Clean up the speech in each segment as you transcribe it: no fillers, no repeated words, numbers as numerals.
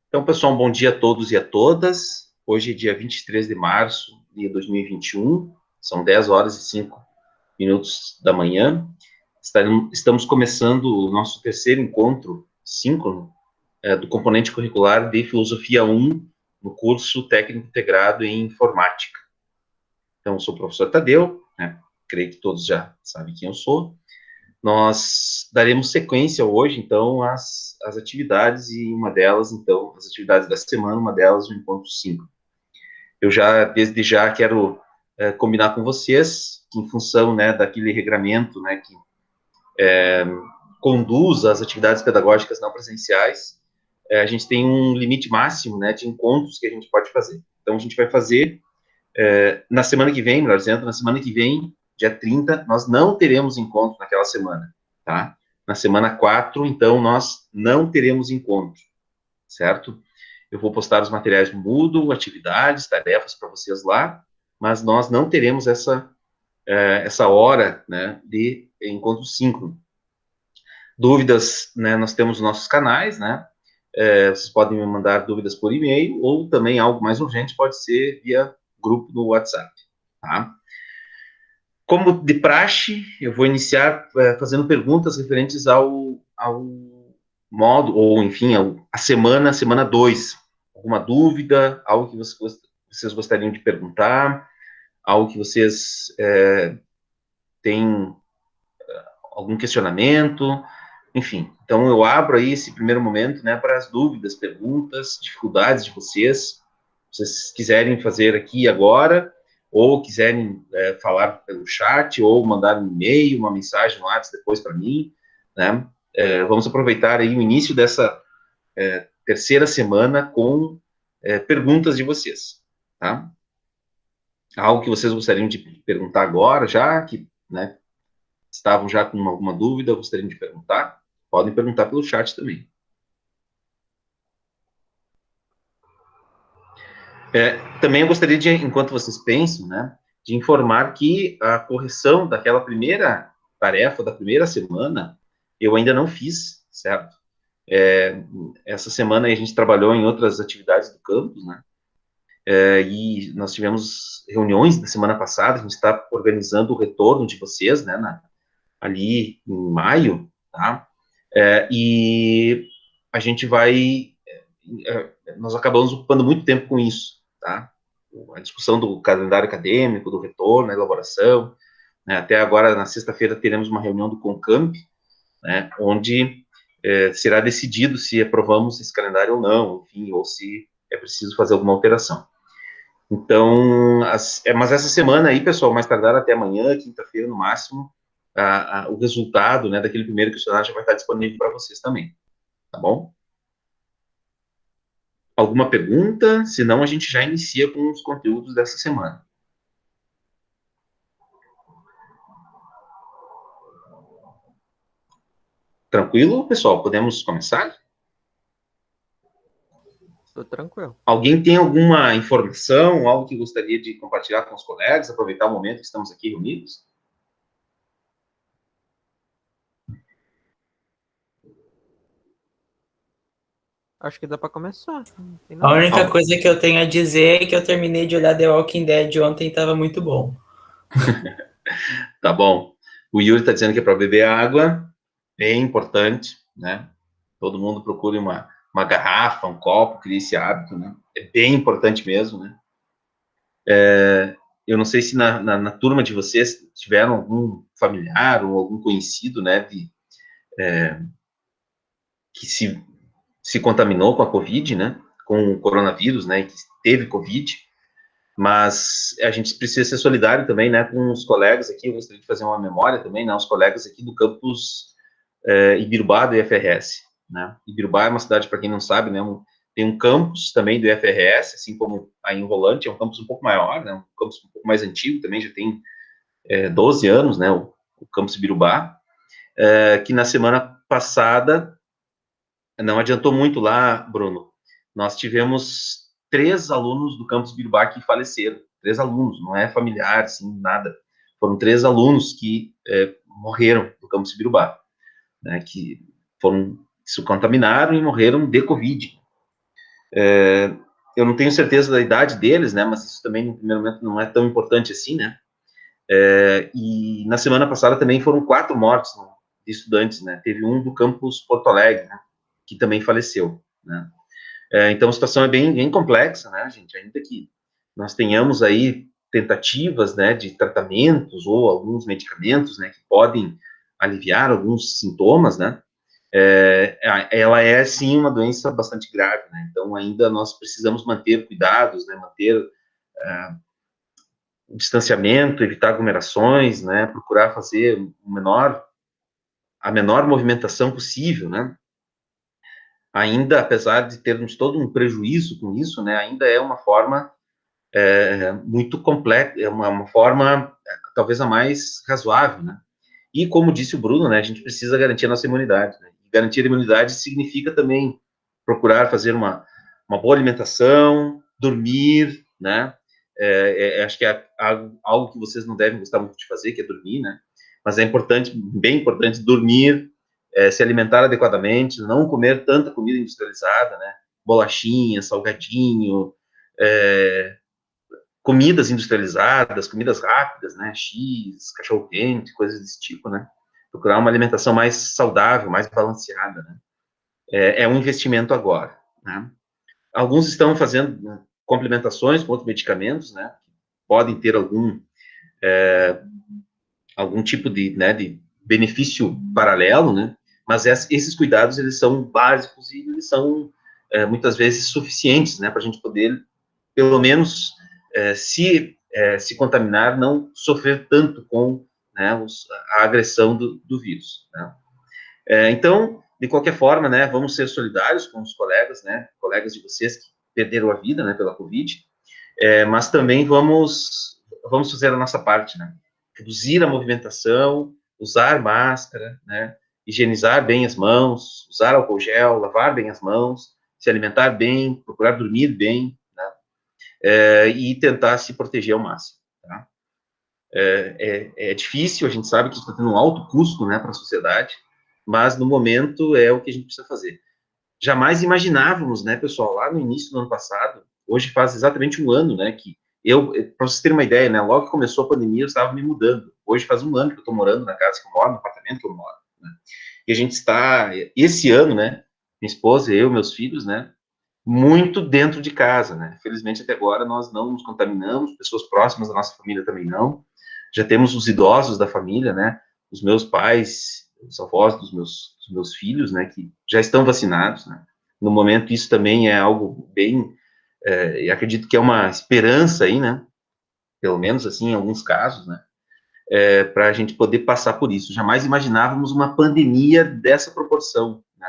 Então, pessoal, um bom dia a todos e a todas. Hoje é dia 23 de março de 2021, são 10 horas e 5 minutos da manhã. Estamos começando o nosso terceiro encontro síncrono do componente curricular de Filosofia 1 no curso técnico integrado em Informática. Então, eu sou o professor Tadeu, né? Creio que todos já sabem quem eu sou. Nós daremos sequência hoje, então, às atividades, e uma delas, então, as atividades da semana, uma delas, o encontro 5. Eu já, desde já, quero combinar com vocês, que em função, né, daquele regramento, né, que conduz as atividades pedagógicas não presenciais, a gente tem um limite máximo, né, de encontros que a gente pode fazer. Então, a gente vai fazer, na semana que vem, melhor dizendo, na semana que vem, dia 30, nós não teremos encontro naquela semana, tá? Na semana 4, então, nós não teremos encontro, certo? Eu vou postar os materiais no Moodle, atividades, tarefas para vocês lá, mas nós não teremos essa hora, né, de encontro síncrono. Dúvidas, né, nós temos nossos canais, né? Vocês podem me mandar dúvidas por e-mail, ou também algo mais urgente pode ser via grupo no WhatsApp, tá? Como de praxe, eu vou iniciar fazendo perguntas referentes ao modo, ou enfim, a semana 2. Alguma dúvida, algo que vocês gostariam de perguntar, algo que vocês têm algum questionamento, enfim. Então, eu abro aí esse primeiro momento, né, para as dúvidas, perguntas, dificuldades de vocês. Se vocês quiserem fazer aqui agora, ou quiserem falar pelo chat, ou mandar um e-mail, uma mensagem no WhatsApp depois para mim, né? Vamos aproveitar aí o início dessa terceira semana com perguntas de vocês, tá? Algo que vocês gostariam de perguntar agora, já que, né, estavam já com alguma dúvida, gostariam de perguntar, podem perguntar pelo chat também. Também eu gostaria de, enquanto vocês pensam, né, de informar que a correção daquela primeira tarefa, da primeira semana, eu ainda não fiz, certo? Essa semana a gente trabalhou em outras atividades do campus, né? E nós tivemos reuniões na semana passada, a gente está organizando o retorno de vocês, né, ali em maio, tá? E a gente vai, nós acabamos ocupando muito tempo com isso, tá? A discussão do calendário acadêmico, do retorno, a elaboração, né? Até agora, na sexta-feira, teremos uma reunião do CONCAMP, né, onde será decidido se aprovamos esse calendário ou não, enfim, ou se é preciso fazer alguma alteração. Então, mas essa semana aí, pessoal, mais tardar até amanhã, quinta-feira no máximo, o resultado, né, daquele primeiro questionário já vai estar disponível para vocês também, tá bom? Alguma pergunta? Senão a gente já inicia com os conteúdos dessa semana. Tranquilo, pessoal? Podemos começar? Tô tranquilo. Alguém tem alguma informação, algo que gostaria de compartilhar com os colegas, aproveitar o momento que estamos aqui reunidos? Acho que dá pra começar. Não tem A nada. única coisa que eu tenho a dizer é que eu terminei de olhar The Walking Dead ontem e estava muito bom. Tá bom. O Yuri está dizendo que é para beber água, bem importante, né? Todo mundo procure uma garrafa, um copo, crie esse hábito, né? É bem importante mesmo, né? Eu não sei se na turma de vocês tiveram algum familiar ou algum conhecido, né, que se contaminou com a Covid, né, com o coronavírus, né, que teve Covid, mas a gente precisa ser solidário também, né, com os colegas aqui. Eu gostaria de fazer uma memória também, né, os colegas aqui do campus Ibirubá do IFRS, né. Ibirubá é uma cidade, para quem não sabe, né, tem um campus também do IFRS, assim como aí em Rolante, é um campus um pouco maior, né, um campus um pouco mais antigo também, já tem 12 anos, né, o campus Ibirubá, que na semana passada não adiantou muito lá, Bruno. Nós tivemos 3 alunos do campus Birubá que faleceram. 3 alunos, não é familiar, assim, nada. Foram 3 alunos que morreram do campus Birubá, né, que se contaminaram e morreram de Covid. Eu não tenho certeza da idade deles, né, mas isso também, no primeiro momento, não é tão importante assim, né. E na semana passada também foram 4 mortes, né, de estudantes, né. Teve um do campus Porto Alegre, né, que também faleceu, né. Então a situação é bem, bem complexa, né, gente, ainda que nós tenhamos aí tentativas, né, de tratamentos ou alguns medicamentos, né, que podem aliviar alguns sintomas, né, ela é, sim, uma doença bastante grave, né, então ainda nós precisamos manter cuidados, né, manter o distanciamento, evitar aglomerações, né, procurar fazer a menor movimentação possível, né, ainda, apesar de termos todo um prejuízo com isso, né, ainda é uma forma muito complexa, é uma forma talvez a mais razoável, né, e como disse o Bruno, né, a gente precisa garantir a nossa imunidade, né, e garantir a imunidade significa também procurar fazer uma boa alimentação, dormir, né, acho que é algo que vocês não devem gostar muito de fazer, que é dormir, né, mas é importante, bem importante, dormir, se alimentar adequadamente, não comer tanta comida industrializada, né, bolachinha, salgadinho, comidas industrializadas, comidas rápidas, né, X, cachorro-quente, coisas desse tipo, né, procurar uma alimentação mais saudável, mais balanceada, né, é um investimento agora, né. Alguns estão fazendo, né, complementações com outros medicamentos, né, podem ter algum tipo de, né, de benefício paralelo, né, mas esses cuidados, eles são básicos e eles são, muitas vezes, suficientes, né, para a gente poder, pelo menos, se contaminar, não sofrer tanto com, né, a agressão do vírus, né. Então, de qualquer forma, né, vamos ser solidários com os colegas, né, colegas de vocês que perderam a vida, né, pela Covid, mas também vamos fazer a nossa parte, né, reduzir a movimentação, usar máscara, né, higienizar bem as mãos, usar álcool gel, lavar bem as mãos, se alimentar bem, procurar dormir bem, né, e tentar se proteger ao máximo, tá? É difícil, a gente sabe que isso está tendo um alto custo, né, para a sociedade, mas no momento é o que a gente precisa fazer. Jamais imaginávamos, né, pessoal, lá no início do ano passado, hoje faz exatamente um ano, né, que para vocês terem uma ideia, né, logo que começou a pandemia, eu estava me mudando. Hoje faz um ano que eu estou morando na casa que eu moro, no apartamento que eu moro, né, e a gente está, esse ano, né, minha esposa, eu, meus filhos, né, muito dentro de casa, né, felizmente até agora nós não nos contaminamos, pessoas próximas da nossa família também não, já temos os idosos da família, né, os meus pais, os avós dos meus filhos, né, que já estão vacinados, né, no momento isso também é algo bem, e acredito que é uma esperança aí, né, pelo menos assim, em alguns casos, né, para a gente poder passar por isso. Jamais imaginávamos uma pandemia dessa proporção, né.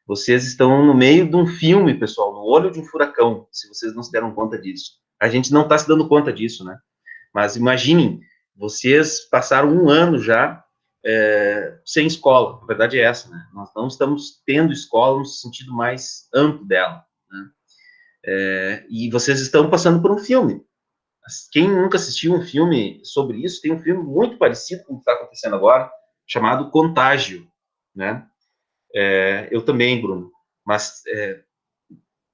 Vocês estão no meio de um filme, pessoal, no olho de um furacão, se vocês não se deram conta disso. A gente não está se dando conta disso, né. Mas imaginem, vocês passaram um ano já sem escola, a verdade é essa, né? Nós não estamos tendo escola no sentido mais amplo dela, né? E vocês estão passando por um filme. Quem nunca assistiu um filme sobre isso, tem um filme muito parecido com o que está acontecendo agora, chamado Contágio, né? Eu também, Bruno. Mas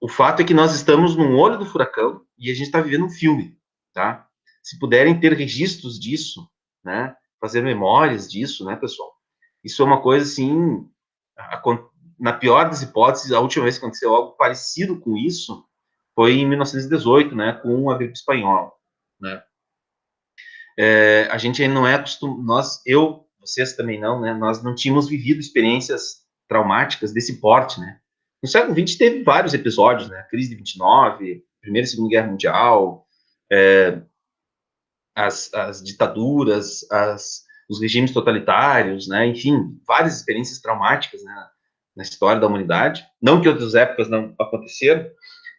o fato é que nós estamos no olho do furacão e a gente está vivendo um filme, tá? Se puderem ter registros disso, né? Fazer memórias disso, né, pessoal? Isso é uma coisa, assim, na pior das hipóteses, a última vez que aconteceu algo parecido com isso foi em 1918, né, com a gripe espanhola, né? A gente ainda não é acostumado, vocês também não, né? Nós não tínhamos vivido experiências traumáticas desse porte, né? No século XX teve vários episódios, né? Crise de 29, Primeira e Segunda Guerra Mundial, as ditaduras, os regimes totalitários, né? Enfim, várias experiências traumáticas, né, na história da humanidade. Não que outras épocas não aconteceram,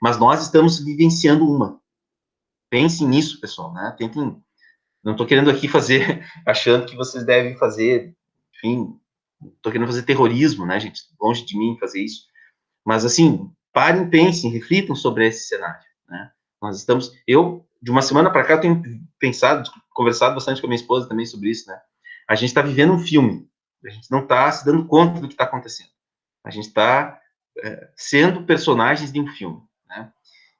mas nós estamos vivenciando uma. Pensem nisso, pessoal, né? Tentem. Não estou querendo aqui fazer, achando que vocês devem fazer, enfim, estou querendo fazer terrorismo, né, gente? Longe de mim fazer isso. Mas, assim, parem, pensem, reflitam sobre esse cenário, né? Nós estamos... de uma semana para cá, eu tenho pensado, conversado bastante com a minha esposa também sobre isso, né? A gente está vivendo um filme. A gente não está se dando conta do que está acontecendo. A gente está sendo personagens de um filme,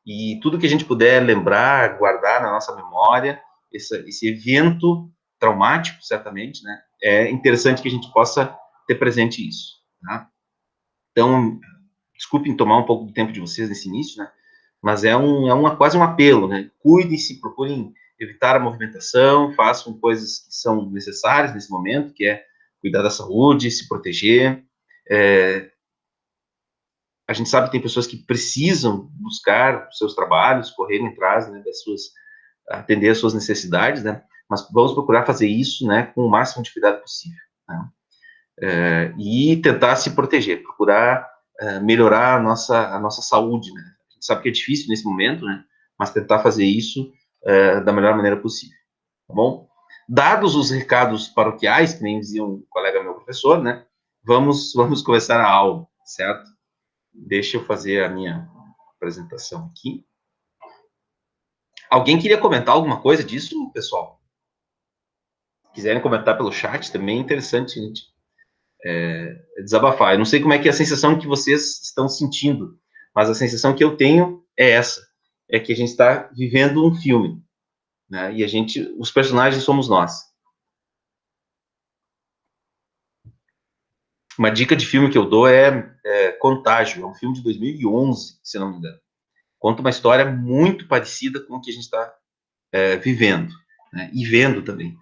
e tudo que a gente puder lembrar, guardar na nossa memória, esse evento traumático, certamente, né? É interessante que a gente possa ter presente isso, tá? Então, desculpem tomar um pouco do tempo de vocês nesse início, né? Mas quase um apelo, né? Cuidem-se, procurem evitar a movimentação, façam coisas que são necessárias nesse momento, que é cuidar da saúde, se proteger. A gente sabe que tem pessoas que precisam buscar os seus trabalhos, correrem atrás, né, atender as suas necessidades, né? Mas vamos procurar fazer isso, né, com o máximo de cuidado possível, né? E tentar se proteger, procurar melhorar a nossa saúde, né? A gente sabe que é difícil nesse momento, né? Mas tentar fazer isso da melhor maneira possível, tá bom? Dados os recados paroquiais, que nem dizia um colega meu professor, né? Vamos começar a aula, certo? Deixa eu fazer a minha apresentação aqui. Alguém queria comentar alguma coisa disso, pessoal? Quiserem comentar pelo chat, também é interessante, gente. Desabafar. Eu não sei como é que é a sensação que vocês estão sentindo, mas a sensação que eu tenho é essa, é que a gente está vivendo um filme, né? E os personagens somos nós. Uma dica de filme que eu dou é Contágio, é um filme de 2011, se não me engano. Conta uma história muito parecida com o que a gente está vivendo, né? E vendo também.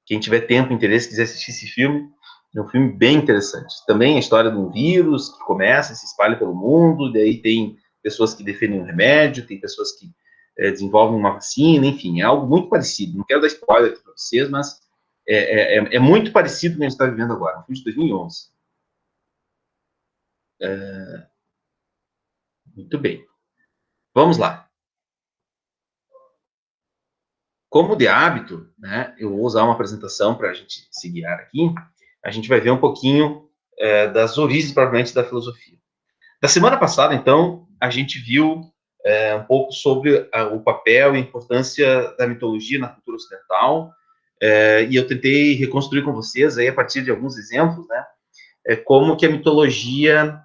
Quem tiver tempo, interesse, quiser assistir esse filme, é um filme bem interessante. Também a história de um vírus que começa e se espalha pelo mundo, daí tem pessoas que defendem um remédio, tem pessoas que desenvolvem uma vacina, enfim, é algo muito parecido. Não quero dar spoiler aqui para vocês, mas é muito parecido com o que a gente está vivendo agora. Um filme de 2011. Muito bem. Vamos lá. Como de hábito, né, eu vou usar uma apresentação para a gente se guiar aqui. A gente vai ver um pouquinho das origens, propriamente, da filosofia. Da semana passada, então, a gente viu um pouco sobre o papel e a importância da mitologia na cultura ocidental, e eu tentei reconstruir com vocês, aí, a partir de alguns exemplos, né, como que a mitologia,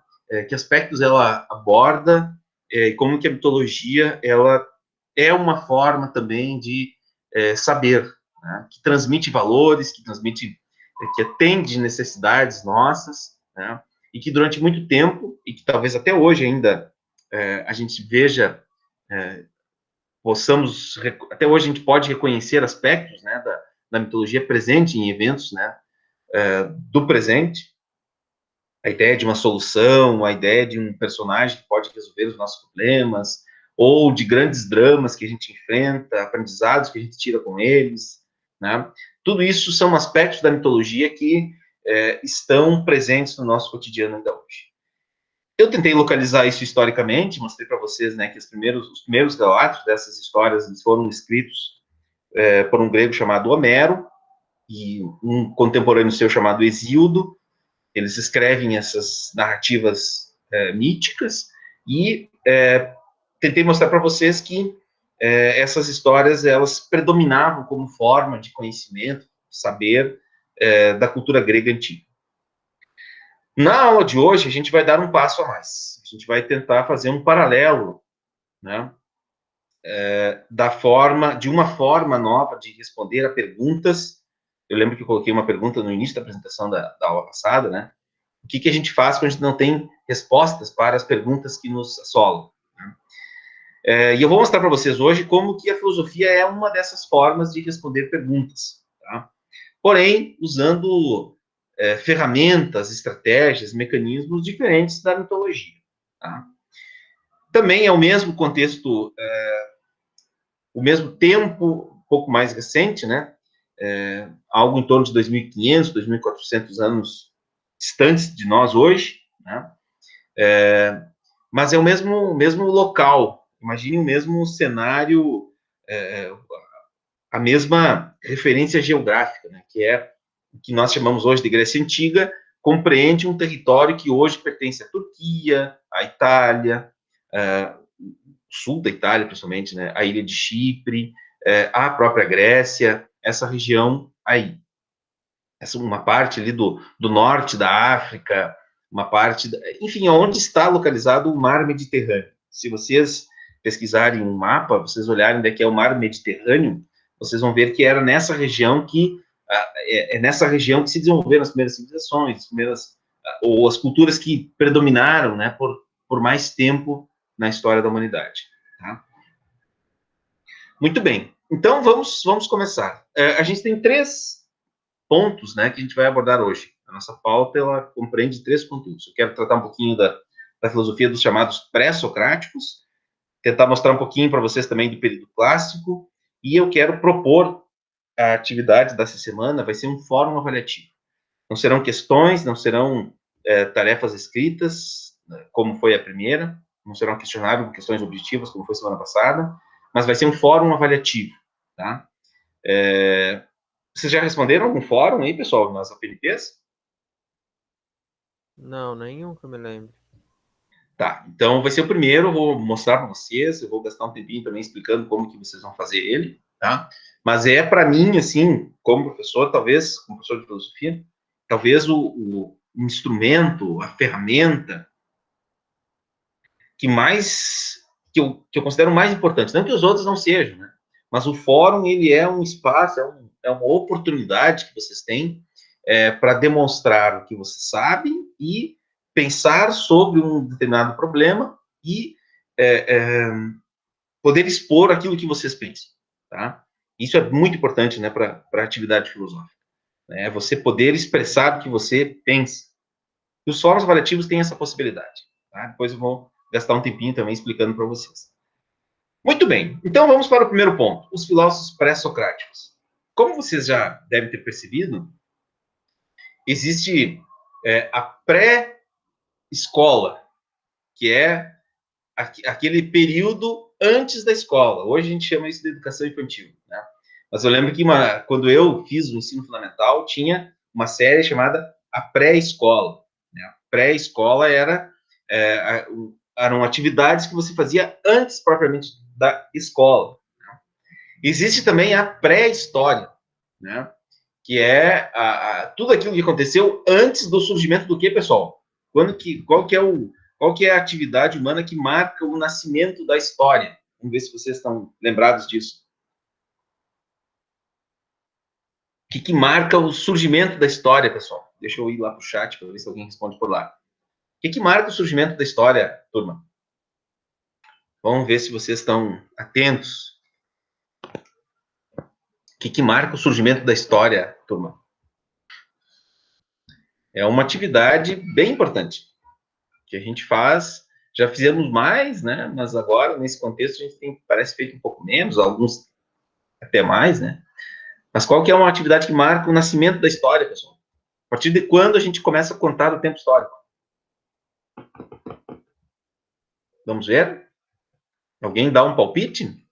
que aspectos ela aborda, e como que a mitologia ela é uma forma também de saber, né, que transmite valores, que atende necessidades nossas, né, e que durante muito tempo, e que talvez até hoje ainda a gente veja, até hoje a gente pode reconhecer aspectos, né, da mitologia presente em eventos, né, do presente, a ideia de uma solução, a ideia de um personagem que pode resolver os nossos problemas, ou de grandes dramas que a gente enfrenta, aprendizados que a gente tira com eles, né? Tudo isso são aspectos da mitologia que estão presentes no nosso cotidiano ainda hoje. Eu tentei localizar isso historicamente, mostrei para vocês, né, que os primeiros relatos dessas histórias foram escritos por um grego chamado Homero e um contemporâneo seu chamado Hesíodo. Eles escrevem essas narrativas míticas e tentei mostrar para vocês que essas histórias elas predominavam como forma de conhecimento, saber da cultura grega antiga. Na aula de hoje, a gente vai dar um passo a mais. A gente vai tentar fazer um paralelo, né, de uma forma nova de responder a perguntas. Eu lembro que eu coloquei uma pergunta no início da apresentação da aula passada, né? O que a gente faz quando a gente não tem respostas para as perguntas que nos assolam, né? E eu vou mostrar para vocês hoje como que a filosofia é uma dessas formas de responder perguntas, tá? Porém, usando ferramentas, estratégias, mecanismos diferentes da mitologia, tá? Também é o mesmo contexto, o mesmo tempo, um pouco mais recente, né? Algo em torno de 2.500, 2.400 anos distantes de nós hoje, né? Mas é o mesmo local. Imagine o mesmo cenário, a mesma referência geográfica, né? Que é o que nós chamamos hoje de Grécia Antiga, compreende um território que hoje pertence à Turquia, à Itália, sul da Itália, principalmente, né? A ilha de Chipre, a própria Grécia, essa região aí. Essa uma parte ali do norte da África, uma parte, enfim, onde está localizado o mar Mediterrâneo. Se vocês pesquisarem um mapa, vocês olharem onde é que é o mar Mediterrâneo, vocês vão ver que era nessa região que nessa região que se desenvolveram as primeiras civilizações, ou as culturas que predominaram, né, por mais tempo na história da humanidade. Tá? Muito bem. Então, vamos começar. A gente tem 3 pontos, né, que a gente vai abordar hoje. A nossa pauta, ela compreende 3 conteúdos. Eu quero tratar um pouquinho da filosofia dos chamados pré-socráticos, tentar mostrar um pouquinho para vocês também do período clássico, e eu quero propor a atividade dessa semana, vai ser um fórum avaliativo. Não serão questões, não serão tarefas escritas, como foi a primeira, não serão questionários com questões objetivas, como foi semana passada, mas vai ser um fórum avaliativo, tá? Vocês já responderam algum fórum aí, pessoal, nas APNPs? Não, nenhum que eu me lembro. Tá, então vai ser o primeiro, eu vou mostrar para vocês, eu vou gastar um tempinho também explicando como que vocês vão fazer ele, tá? Mas para mim, assim, como professor, talvez, como professor de filosofia, talvez o instrumento, a ferramenta que eu considero mais importante, não que os outros não sejam, né? Mas o fórum, ele é um espaço, é uma oportunidade que vocês têm para demonstrar o que vocês sabem e pensar sobre um determinado problema e poder expor aquilo que vocês pensam, tá? Isso é muito importante, né, para a atividade filosófica, né? Você poder expressar o que você pensa. E os fóruns avaliativos têm essa possibilidade, tá? Depois eu vou gastar um tempinho também explicando para vocês. Muito bem, então vamos para o primeiro ponto, os filósofos pré-socráticos. Como vocês já devem ter percebido, existe a pré-escola, que é aquele período antes da escola. Hoje a gente chama isso de educação infantil, né? Mas eu lembro que quando eu fiz o ensino fundamental, tinha uma série chamada a pré-escola, né? A pré-escola eram atividades que você fazia antes propriamente da escola. Né? Existe também a pré-história, né? Que é tudo aquilo que aconteceu antes do surgimento do quê, pessoal? Qual que é a atividade humana que marca o nascimento da história? Vamos ver se vocês estão lembrados disso. O que marca o surgimento da história, pessoal? Deixa eu ir lá para o chat para ver se alguém responde por lá. O que marca o surgimento da história, turma? Vamos ver se vocês estão atentos. O que marca o surgimento da história, turma? É uma atividade bem importante que a gente faz. Já fizemos mais, né? Mas agora, nesse contexto, a gente parece feito um pouco menos, alguns até mais, né? Mas qual que é uma atividade que marca o nascimento da história, pessoal? A partir de quando a gente começa a contar o tempo histórico? Vamos ver? Alguém dá um palpite?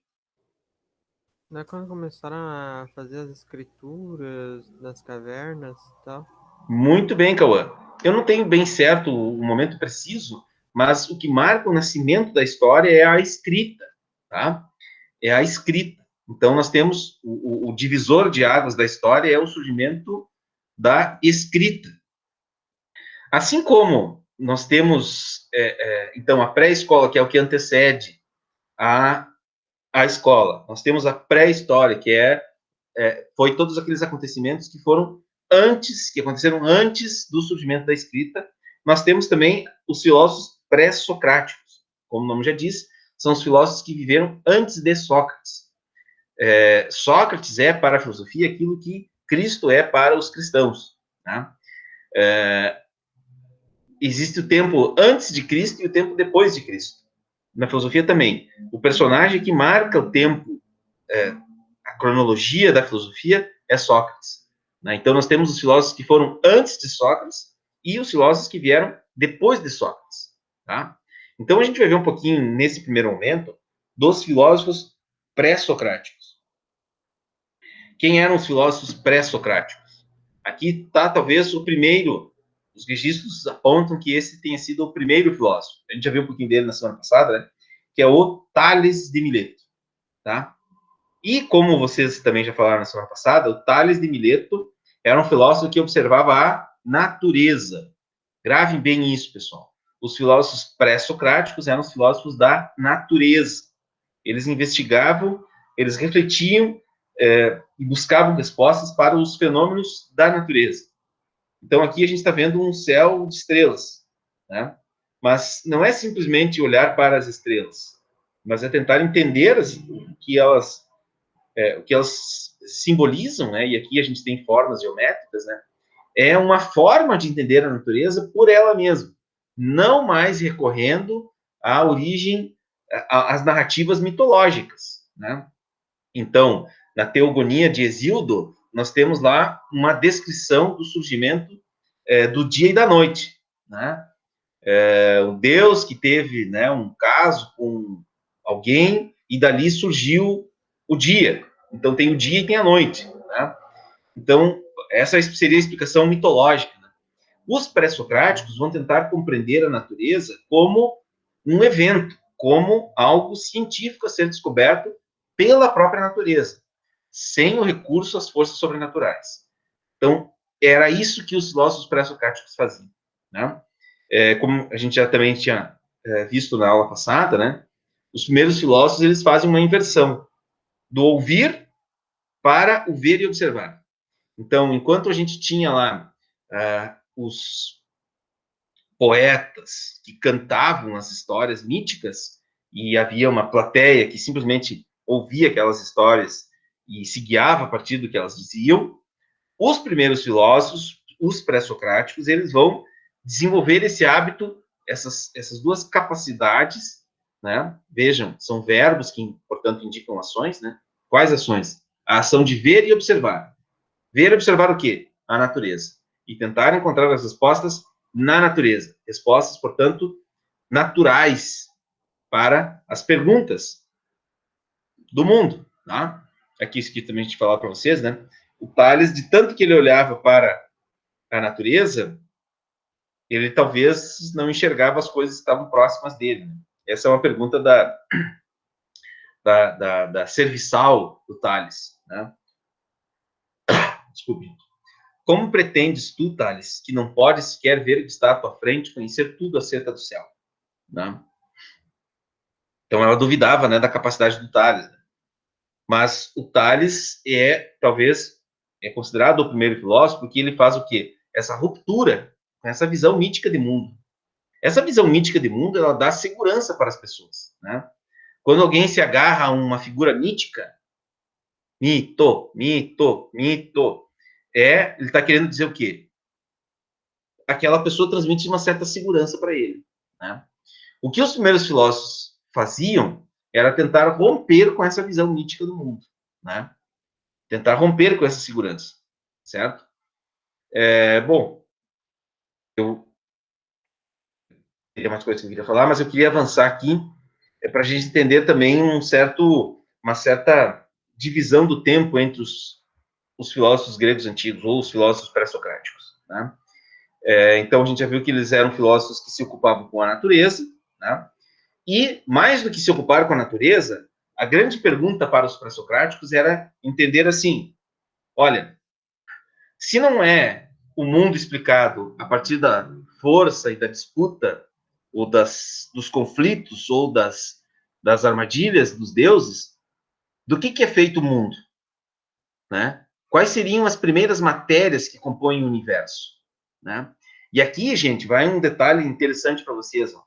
Não é quando começaram a fazer as escrituras das cavernas e tal? Muito bem, Cauã. Eu não tenho bem certo o momento preciso, mas o que marca o nascimento da história é a escrita, tá? É a escrita. Então, nós temos o divisor de águas da história é o surgimento da escrita. Assim como nós temos, então, a pré-escola, que é o que antecede a escola. Nós temos a pré-história, que foi todos aqueles acontecimentos que aconteceram antes do surgimento da escrita. Nós temos também os filósofos pré-socráticos. Como o nome já diz, são os filósofos que viveram antes de Sócrates. Sócrates é para a filosofia aquilo que Cristo é para os cristãos. Tá? Existe o tempo antes de Cristo e o tempo depois de Cristo. Na filosofia também. O personagem que marca o tempo, a cronologia da filosofia, é Sócrates. Né? Então, nós temos os filósofos que foram antes de Sócrates e os filósofos que vieram depois de Sócrates. Tá? Então, a gente vai ver um pouquinho, nesse primeiro momento, dos filósofos pré-socráticos. Quem eram os filósofos pré-socráticos? Aqui está, talvez, o primeiro. Os registros apontam que esse tenha sido o primeiro filósofo. A gente já viu um pouquinho dele na semana passada, né? Que é o Tales de Mileto. Tá? E, como vocês também já falaram na semana passada, o Tales de Mileto era um filósofo que observava a natureza. Gravem bem isso, pessoal. Os filósofos pré-socráticos eram os filósofos da natureza. Eles investigavam, eles refletiam e buscavam respostas para os fenômenos da natureza. Então, aqui a gente está vendo um céu de estrelas, né? Mas não é simplesmente olhar para as estrelas, mas é tentar entender o que elas simbolizam, né? E aqui a gente tem formas geométricas, né? É uma forma de entender a natureza por ela mesma, não mais recorrendo à origem, às narrativas mitológicas, né? Então, na Teogonia de Hesíodo, nós temos lá uma descrição do surgimento do dia e da noite, né? O Deus que teve, né, um caso com alguém e dali surgiu o dia. Então tem o dia e tem a noite, né? Então essa seria a explicação mitológica, né? Os pré-socráticos vão tentar compreender a natureza como um evento, como algo científico a ser descoberto pela própria natureza, sem o recurso às forças sobrenaturais. Então, era isso que os filósofos pré-socráticos faziam, né? Como a gente já também tinha visto na aula passada, né? Os primeiros filósofos, eles fazem uma inversão do ouvir para o ver e observar. Então, enquanto a gente tinha lá os poetas que cantavam as histórias míticas e havia uma plateia que simplesmente ouvia aquelas histórias e se guiava a partir do que elas diziam, os primeiros filósofos, os pré-socráticos, eles vão desenvolver esse hábito, essas duas capacidades, né? Vejam, são verbos que, portanto, indicam ações, né? Quais ações? A ação de ver e observar. Ver e observar o quê? A natureza. E tentar encontrar as respostas na natureza. Respostas, portanto, naturais para as perguntas do mundo, tá? Aqui isso aqui também a gente falar para vocês, né? O Tales, de tanto que ele olhava para a natureza, ele talvez não enxergava as coisas que estavam próximas dele. Né? Essa é uma pergunta da serviçal do Tales, né? Desculpe. Como pretendes tu, Tales, que não podes sequer ver o que está à tua frente, conhecer tudo acerca do céu? Né? Então ela duvidava, né, da capacidade do Tales. Né? Mas o Tales talvez, considerado o primeiro filósofo, porque ele faz o quê? Essa ruptura com essa visão mítica de mundo. Essa visão mítica de mundo, ela dá segurança para as pessoas, né? Quando alguém se agarra a uma figura mítica, mito, ele está querendo dizer o quê? Aquela pessoa transmite uma certa segurança para ele, né? O que os primeiros filósofos faziam era tentar romper com essa visão mítica do mundo, né? Tentar romper com essa segurança, certo? Bom, eu teria mais coisas que eu queria falar, mas eu queria avançar aqui para a gente entender também uma certa divisão do tempo entre os filósofos gregos antigos ou os filósofos pré-socráticos, né? Então a gente já viu que eles eram filósofos que se ocupavam com a natureza, né? E mais do que se ocupar com a natureza, a grande pergunta para os pré-socráticos era entender assim: olha, se não é o mundo explicado a partir da força e da disputa ou dos conflitos ou das armadilhas dos deuses, do que é feito o mundo? Né? Quais seriam as primeiras matérias que compõem o universo? Né? E aqui, gente, vai um detalhe interessante para vocês. Ó.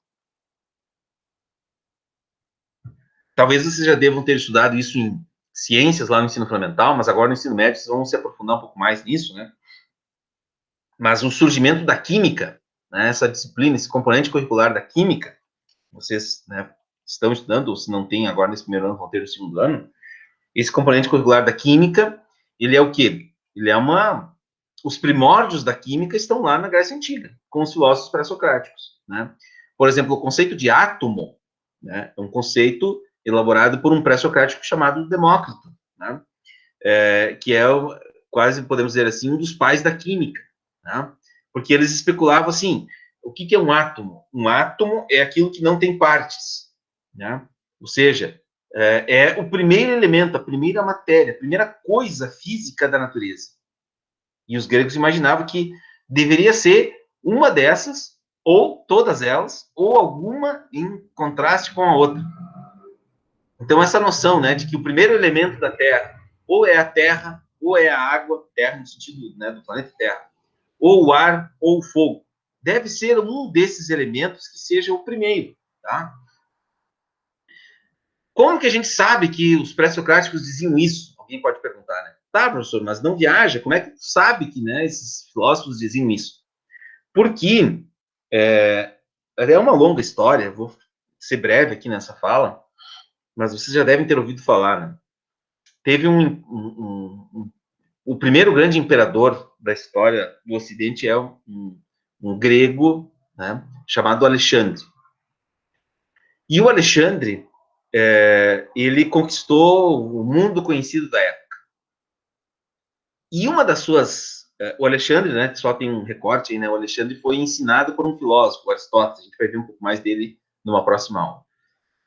Talvez vocês já devam ter estudado isso em ciências lá no ensino fundamental, mas agora no ensino médio vocês vão se aprofundar um pouco mais nisso, né? Mas o surgimento da química, né, essa disciplina, esse componente curricular da química, vocês, né, estão estudando, ou se não tem agora nesse primeiro ano, vão ter no segundo ano, esse componente curricular da química, ele é o quê? Ele é os primórdios da química estão lá na Grécia Antiga, com os filósofos pré-socráticos, né? Por exemplo, o conceito de átomo, né, é um conceito elaborado por um pré-socrático chamado Demócrito, né? Que é quase, podemos dizer assim, um dos pais da química, né? Porque eles especulavam assim, o que é um átomo? Um átomo é aquilo que não tem partes, né? Ou seja, é o primeiro elemento, a primeira matéria, a primeira coisa física da natureza. E os gregos imaginavam que deveria ser uma dessas, ou todas elas, ou alguma em contraste com a outra. Então, essa noção, né, de que o primeiro elemento da Terra ou é a terra, ou é a água, terra no sentido, né, do planeta Terra, ou o ar, ou o fogo. Deve ser um desses elementos que seja o primeiro, tá? Como que a gente sabe que os pré-socráticos diziam isso? Alguém pode perguntar, né? Tá, professor, mas não viaja. Como é que tu sabe que, né, esses filósofos diziam isso? Porque é uma longa história, vou ser breve aqui nessa fala, mas vocês já devem ter ouvido falar, né? Teve o primeiro grande imperador da história do Ocidente é um grego, né, chamado Alexandre. E o Alexandre, ele conquistou o mundo conhecido da época. E uma das suas... o Alexandre, né, só tem um recorte aí, né, o Alexandre foi ensinado por um filósofo, Aristóteles, a gente vai ver um pouco mais dele numa próxima aula.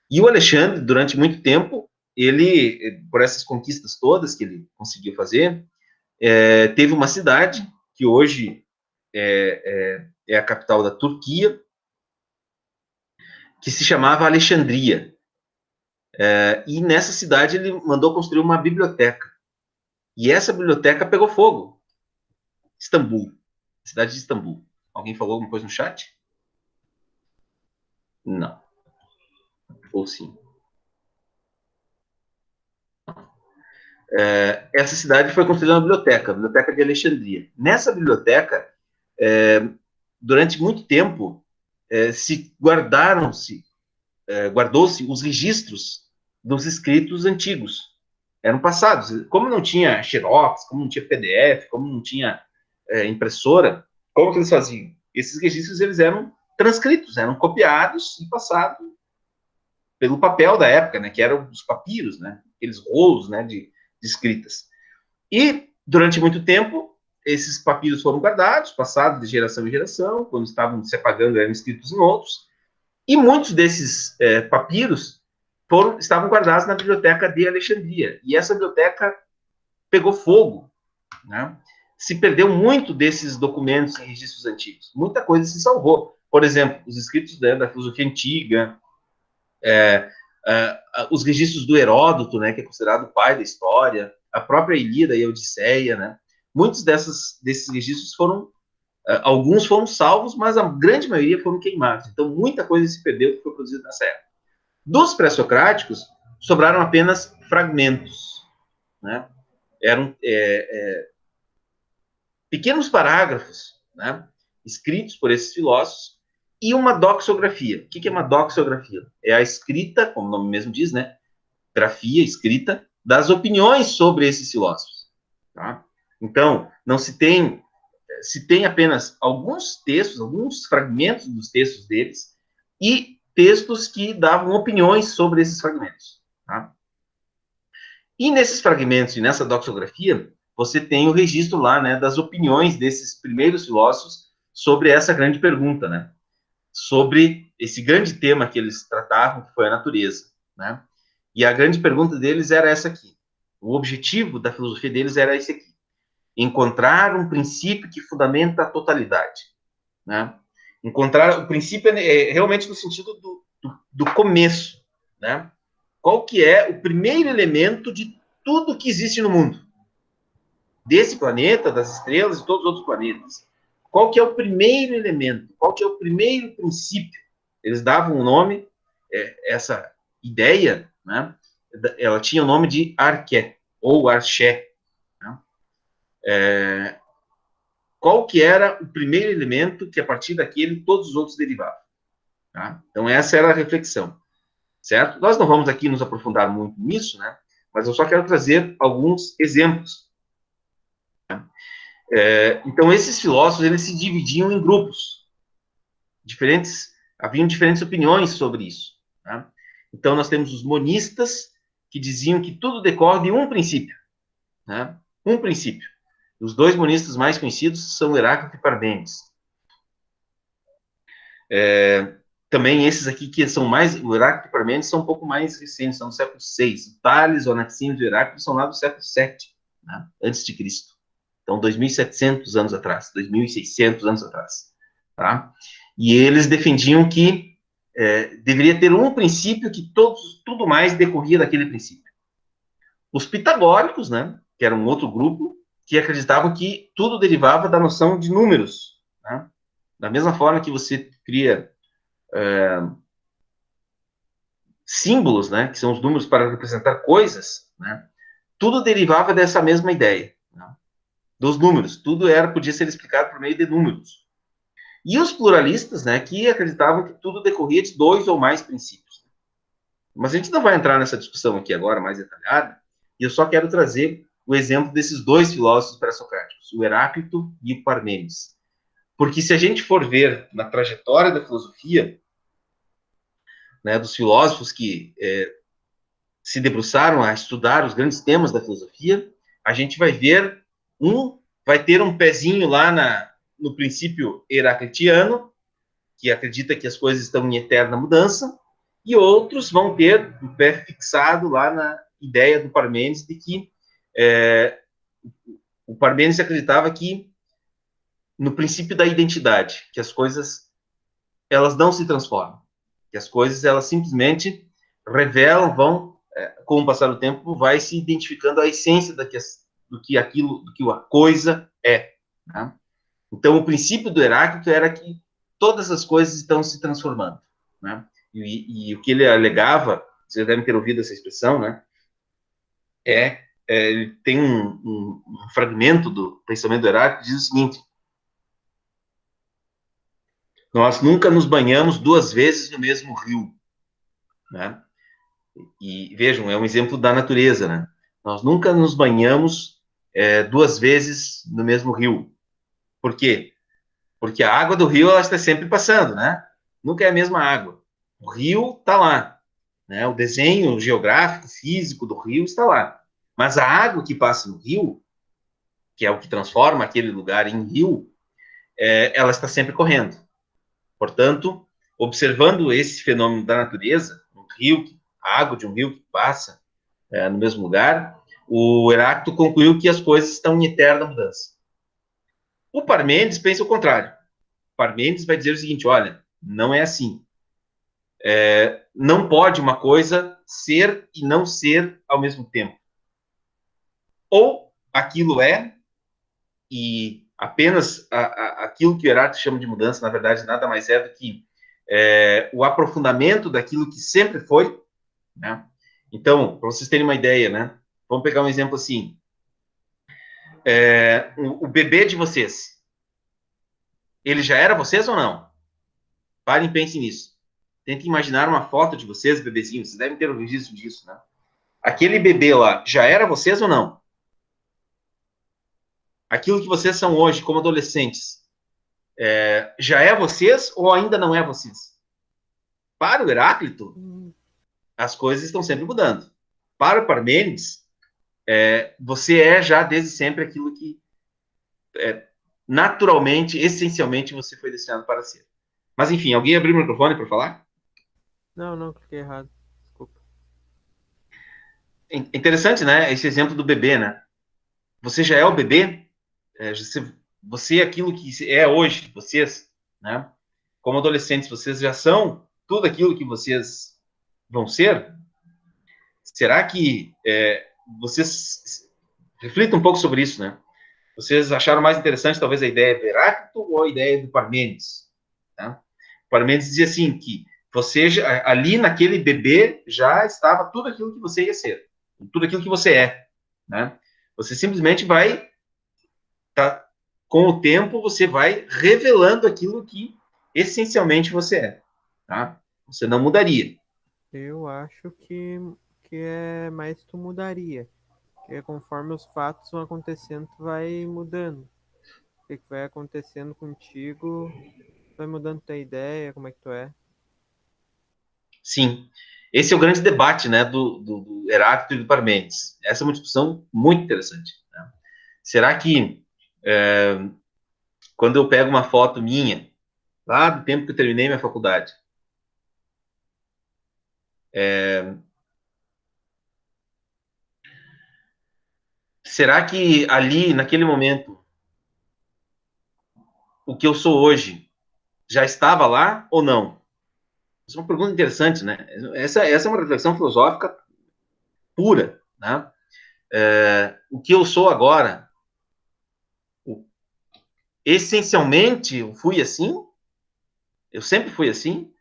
E o Alexandre, durante muito tempo, ele, por essas conquistas todas que ele conseguiu fazer, teve uma cidade, que hoje é a capital da Turquia, que se chamava Alexandria. E nessa cidade ele mandou construir uma biblioteca. E essa biblioteca pegou fogo. Istambul, cidade de Istambul. Alguém falou alguma coisa no chat? Não. Ou sim. Essa cidade foi construída uma biblioteca, a Biblioteca de Alexandria. Nessa biblioteca, durante muito tempo, guardou-se os registros dos escritos antigos. Eram passados. Como não tinha xerox, como não tinha PDF, como não tinha impressora, como que eles faziam? Esses registros eles eram transcritos, eram copiados e passados pelo papel da época, né, que eram os papiros, né, aqueles rolos, né, de escritas. E, durante muito tempo, esses papiros foram guardados, passados de geração em geração, quando estavam se apagando, eram escritos em outros, e muitos desses papiros estavam guardados na biblioteca de Alexandria. E essa biblioteca pegou fogo, né? Se perdeu muito desses documentos e registros antigos. Muita coisa se salvou. Por exemplo, os escritos da filosofia antiga, os registros do Heródoto, né, que é considerado o pai da história, a própria Ilíada e a Odisseia, né? Muitos desses registros alguns foram salvos, mas a grande maioria foram queimados. Então, muita coisa se perdeu que foi produzida nessa época. Dos pré-socráticos, sobraram apenas fragmentos, né? Eram pequenos parágrafos, né, escritos por esses filósofos, e uma doxografia. O que é uma doxografia? É a escrita, como o nome mesmo diz, né, grafia, escrita, das opiniões sobre esses filósofos. Tá? Então, não se tem apenas alguns textos, alguns fragmentos dos textos deles, e textos que davam opiniões sobre esses fragmentos. Tá? E nesses fragmentos e nessa doxografia, você tem o registro lá, né, das opiniões desses primeiros filósofos sobre essa grande pergunta, né, sobre esse grande tema que eles tratavam, que foi a natureza, né. E a grande pergunta deles era essa aqui. O objetivo da filosofia deles era esse aqui: encontrar um princípio que fundamenta a totalidade, né. Encontrar o princípio realmente no sentido do começo, né. Qual que é o primeiro elemento de tudo que existe no mundo? Desse planeta, das estrelas e todos os outros planetas. Qual que é o primeiro elemento? Qual que é o primeiro princípio? Eles davam o nome, essa ideia, né? Ela tinha o nome de arqué, ou arché. Né? Qual que era o primeiro elemento que, a partir daquele, todos os outros derivavam? Tá? Então, essa era a reflexão. Certo? Nós não vamos aqui nos aprofundar muito nisso, né? Mas eu só quero trazer alguns exemplos. Então, esses filósofos, eles se dividiam em grupos diferentes, haviam diferentes opiniões sobre isso. Tá? Então, nós temos os monistas, que diziam que tudo decorre de um princípio. Né? Um princípio. Os dois monistas mais conhecidos são Heráclito e Parmênides. Também esses aqui que são mais... O Heráclito e Parmênides são um pouco mais recentes, são do século VI. O Tales, o Anaxímenes e o Heráclito são lá do século VII, né? Antes de Cristo. Então, 2.700 anos atrás, 2.600 anos atrás. Tá? E eles defendiam que deveria ter um princípio que tudo mais decorria daquele princípio. Os pitagóricos, né, que era um outro grupo, que acreditavam que tudo derivava da noção de números, né? Da mesma forma que você cria símbolos, né, que são os números para representar coisas, né, tudo derivava dessa mesma ideia, né, dos números. Tudo podia ser explicado por meio de números. E os pluralistas, né, que acreditavam que tudo decorria de 2 ou mais princípios. Mas a gente não vai entrar nessa discussão aqui agora, mais detalhada, e eu só quero trazer o exemplo desses 2 filósofos pré-socráticos, o Heráclito e o Parmênides. Porque se a gente for ver na trajetória da filosofia, né, dos filósofos que se debruçaram a estudar os grandes temas da filosofia, a gente vai ver vai ter um pezinho lá no princípio heraclitiano, que acredita que as coisas estão em eterna mudança, e outros vão ter o pé fixado lá na ideia do Parmênides de que o Parmênides acreditava que no princípio da identidade, que as coisas elas não se transformam, que as coisas elas simplesmente revelam, com o passar do tempo, vai se identificando a essência do que a coisa é. Né? Então, o princípio do Heráclito era que todas as coisas estão se transformando. Né? E o que ele alegava, vocês devem ter ouvido essa expressão, né? Ele tem um fragmento do pensamento do Heráclito que diz o seguinte: nós nunca nos banhamos 2 vezes no mesmo rio. Né? E vejam, é um exemplo da natureza, né? Nós nunca nos banhamos 2 vezes no mesmo rio. Por quê? Porque a água do rio ela está sempre passando, né? Nunca é a mesma água. O rio está lá, né? O desenho geográfico, físico do rio está lá. Mas a água que passa no rio, que é o que transforma aquele lugar em rio, ela está sempre correndo. Portanto, observando esse fenômeno da natureza, a água de um rio que passa no mesmo lugar, o Heráclito concluiu que as coisas estão em eterna mudança. O Parmênides pensa o contrário. O Parmênides vai dizer o seguinte: olha, não é assim. Não pode uma coisa ser e não ser ao mesmo tempo. Ou aquilo e apenas aquilo que o Heráclito chama de mudança, na verdade, nada mais é do que o aprofundamento daquilo que sempre foi, né? Então, para vocês terem uma ideia, né? Vamos pegar um exemplo assim. O bebê de vocês, ele já era vocês ou não? Parem e pensem nisso. Tentem imaginar uma foto de vocês, bebezinhos. Vocês devem ter um registro disso, né? Aquele bebê lá, já era vocês ou não? Aquilo que vocês são hoje, como adolescentes, já é vocês ou ainda não é vocês? Para o Heráclito, as coisas estão sempre mudando. Para o Parmênides, você já desde sempre aquilo que naturalmente, essencialmente, você foi destinado para ser. Mas enfim, alguém abriu o microfone para falar? Não, cliquei errado. Desculpa. Interessante, né? Esse exemplo do bebê, né? Você já é o bebê? Você é aquilo que é hoje, vocês, né? Como adolescentes, vocês já são tudo aquilo que vocês vão ser? Será que vocês reflitam um pouco sobre isso, né? Vocês acharam mais interessante talvez a ideia do Heráclito ou a ideia do Parmênides? Tá? O Parmênides dizia assim que você ali naquele bebê já estava tudo aquilo que você ia ser, tudo aquilo que você é, né? Você simplesmente vai com o tempo você vai revelando aquilo que essencialmente você é, tá? Você não mudaria. Eu acho que é mais tu mudaria. Porque conforme os fatos vão acontecendo, tu vai mudando. O que vai acontecendo contigo, vai mudando tua ideia, como é que tu é. Sim. Esse é o grande debate, né, do Heráclito e do Parmênides. Essa é uma discussão muito interessante. Né? Será que quando eu pego uma foto minha, lá do tempo que eu terminei minha faculdade, será que ali, naquele momento, o que eu sou hoje já estava lá ou não? Essa é uma pergunta interessante, né? Essa é uma reflexão filosófica pura, né? O que eu sou agora, essencialmente, eu fui assim? Eu sempre fui assim?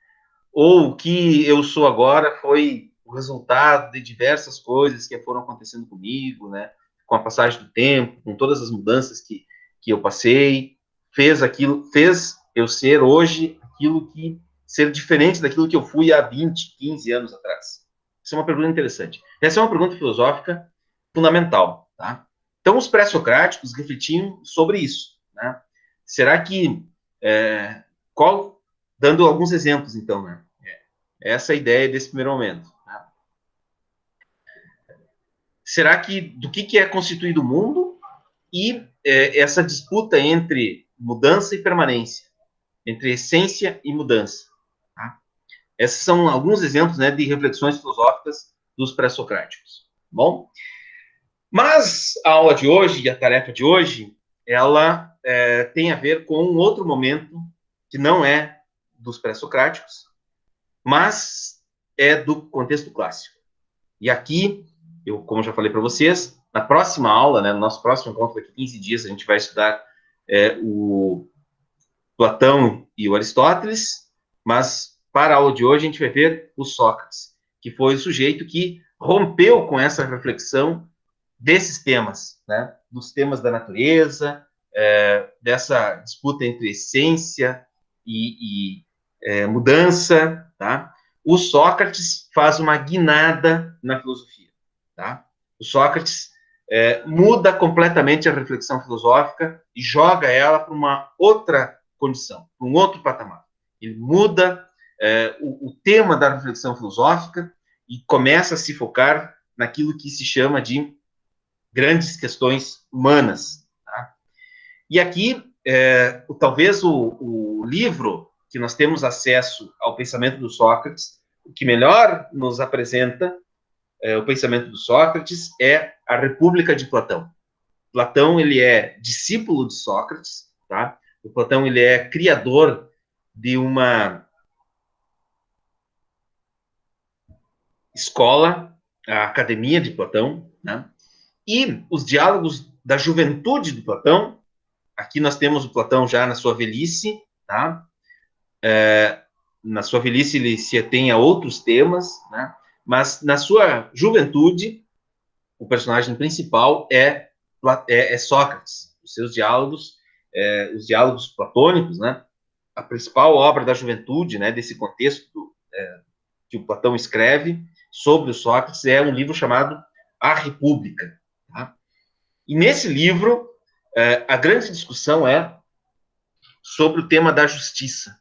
Ou o que eu sou agora foi o resultado de diversas coisas que foram acontecendo comigo, né? Com a passagem do tempo, com todas as mudanças que eu passei, fez eu ser hoje ser diferente daquilo que eu fui há 20, 15 anos atrás. Essa é uma pergunta interessante. Essa é uma pergunta filosófica fundamental, tá? Então, os pré-socráticos refletiam sobre isso, né? Será que, qual, dando alguns exemplos, então, né? Essa é a ideia desse primeiro momento. Né? Será que do que é constituído o mundo e essa disputa entre mudança e permanência, entre essência e mudança? Tá? Esses são alguns exemplos, né, de reflexões filosóficas dos pré-socráticos. Bom, mas a aula de hoje e a tarefa de hoje, ela tem a ver com um outro momento que não é dos pré-socráticos, mas é do contexto clássico. E aqui, como já falei para vocês, na próxima aula, né, no nosso próximo encontro, daqui a 15 dias, a gente vai estudar o Platão e o Aristóteles, mas para a aula de hoje a gente vai ver o Sócrates, que foi o sujeito que rompeu com essa reflexão desses temas, né, dos temas da natureza, dessa disputa entre essência e mudança, tá? O Sócrates faz uma guinada na filosofia, tá? O Sócrates muda completamente a reflexão filosófica e joga ela para uma outra condição, para um outro patamar. Ele muda o tema da reflexão filosófica e começa a se focar naquilo que se chama de grandes questões humanas. Tá? E aqui, talvez o livro que nós temos acesso ao pensamento do Sócrates, o que melhor nos apresenta o pensamento do Sócrates é a República de Platão. Platão, ele é discípulo de Sócrates, tá? O Platão, ele é criador de uma escola, a Academia de Platão, né? E os diálogos da juventude do Platão, aqui nós temos o Platão já na sua velhice, tá? Na sua velhice ele se atém a outros temas, né? Mas na sua juventude, o personagem principal é Sócrates. Os diálogos platônicos, né? A principal obra da juventude, né? Desse contexto que o Platão escreve sobre o Sócrates é um livro chamado A República. Tá? E nesse livro, a grande discussão é sobre o tema da justiça.